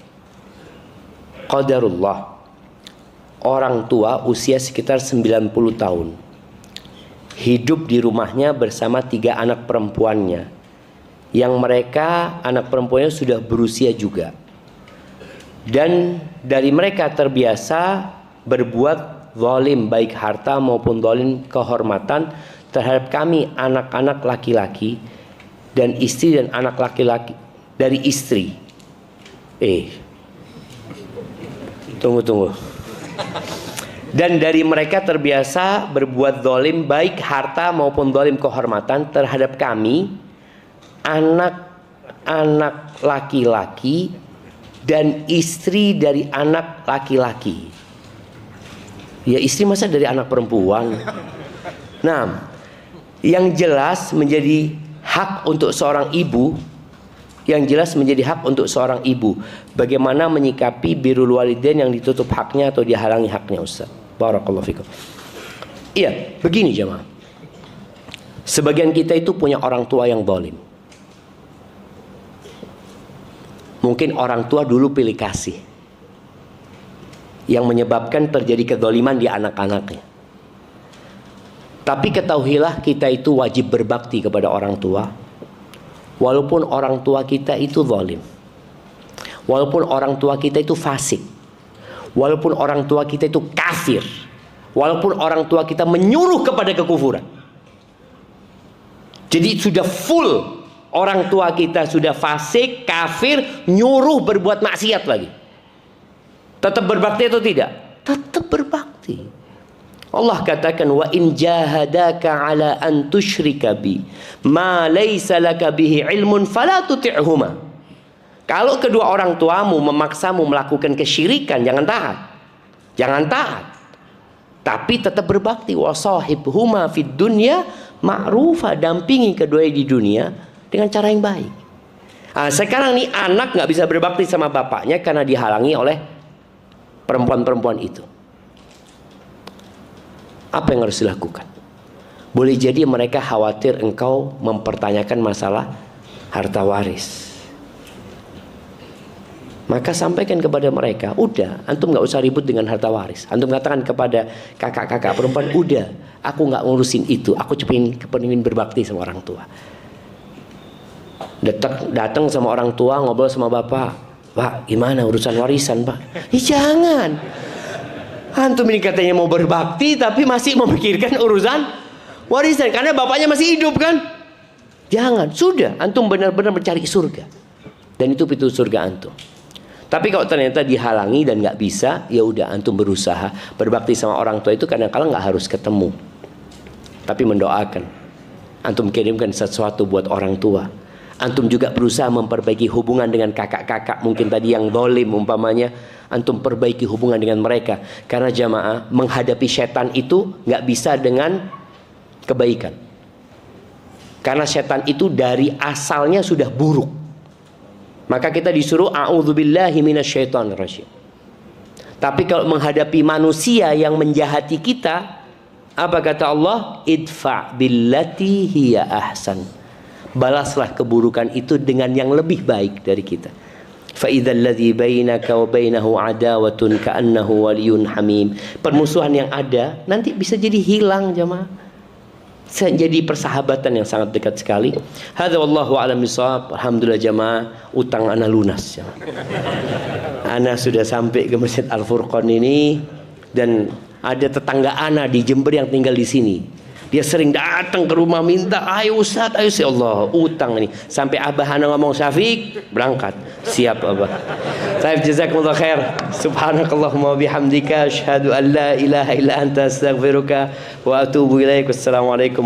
Qadarullah. Orang tua usia sekitar 90 tahun. Hidup di rumahnya bersama 3 anak perempuannya. Yang mereka anak perempuannya sudah berusia juga. Dan dari mereka terbiasa berbuat zalim baik harta maupun zalim kehormatan terhadap kami anak-anak laki-laki dan istri dan anak laki-laki dari istri. Tunggu. Dan dari mereka terbiasa berbuat zalim baik harta maupun zalim kehormatan terhadap kami anak-anak laki-laki dan istri dari anak laki-laki. Ya, istri masa dari anak perempuan? Nah, yang jelas menjadi hak untuk seorang ibu, bagaimana menyikapi birrul walidain yang ditutup haknya atau dihalangi haknya, Ustaz? Barakallahu fikum. Iya, begini jemaah. Sebagian kita itu punya orang tua yang zalim. Mungkin orang tua dulu pilih kasih, yang menyebabkan terjadi kezaliman di anak-anaknya. Tapi ketahuilah kita itu wajib berbakti kepada orang tua, walaupun orang tua kita itu zalim, walaupun orang tua kita itu fasik, walaupun orang tua kita itu kafir, walaupun orang tua kita menyuruh kepada kekufuran. Jadi sudah full. Orang tua kita sudah fasik, kafir, nyuruh berbuat maksiat lagi. Tetap berbakti atau tidak? Tetap berbakti. Allah katakan, wa in jahadaka ala an tusyrika bi ma laysa laka bihi ilmun fala tuti'huma. Kalau kedua orang tuamu memaksamu melakukan kesyirikan, jangan taat. Jangan taat. Tapi tetap berbakti. Wa sahibhuma fid dunya ma'rufa, dampingi keduanya di dunia dengan cara yang baik. Nah, sekarang nih anak nggak bisa berbakti sama bapaknya karena dihalangi oleh perempuan-perempuan itu. Apa yang harus dilakukan? Boleh jadi mereka khawatir engkau mempertanyakan masalah harta waris. Maka sampaikan kepada mereka, udah, antum nggak usah ribut dengan harta waris. Antum katakan kepada kakak-kakak perempuan, udah, aku nggak ngurusin itu. Aku kepingin berbakti sama orang tua. Datang sama orang tua, ngobrol sama bapak. Pak, gimana urusan warisan, Pak? Jangan. Antum ini katanya mau berbakti tapi masih memikirkan urusan warisan karena bapaknya masih hidup kan? Jangan. Sudah, antum benar-benar mencari surga. Dan itu pintu surga antum. Tapi kalau ternyata dihalangi dan nggak bisa, ya udah antum berusaha berbakti sama orang tua itu kadang-kadang nggak harus ketemu. Tapi mendoakan. Antum kirimkan sesuatu buat orang tua. Antum juga berusaha memperbaiki hubungan dengan kakak-kakak mungkin tadi yang zalim umpamanya, antum perbaiki hubungan dengan mereka. Karena jamaah, menghadapi setan itu nggak bisa dengan kebaikan. Karena setan itu dari asalnya sudah buruk. Maka kita disuruh a'udzubillahi minasyaitonirrajim. Tapi kalau menghadapi manusia yang menjahati kita, apa kata Allah? Idfa billati hiya ahsan. Balaslah keburukan itu dengan yang lebih baik dari kita. Fa idzal ladzi bainaka wa bainahu adawatun ka'annahu waliyyun hamim. Permusuhan yang ada nanti bisa jadi hilang jemaah. Jadi persahabatan yang sangat dekat sekali. Hadza wallahu a'lam bishawab. Alhamdulillah jemaah, utang ana lunas jemaah. Ana sudah sampai ke Masjid Al-Furqan ini dan ada tetangga ana di Jember yang tinggal di sini. Dia sering datang ke rumah minta, ayo Ustaz, ayo ya Allah, utang ini. Sampai Abah Hana ngomong, Syafiq, berangkat. Siap Abah. Taib, jazakumullah khair. Subhanakallahumma bihamdika, asyhadu an la ilaha illa anta astaghfiruka wa atubu ilaik. Wassalamualaikum.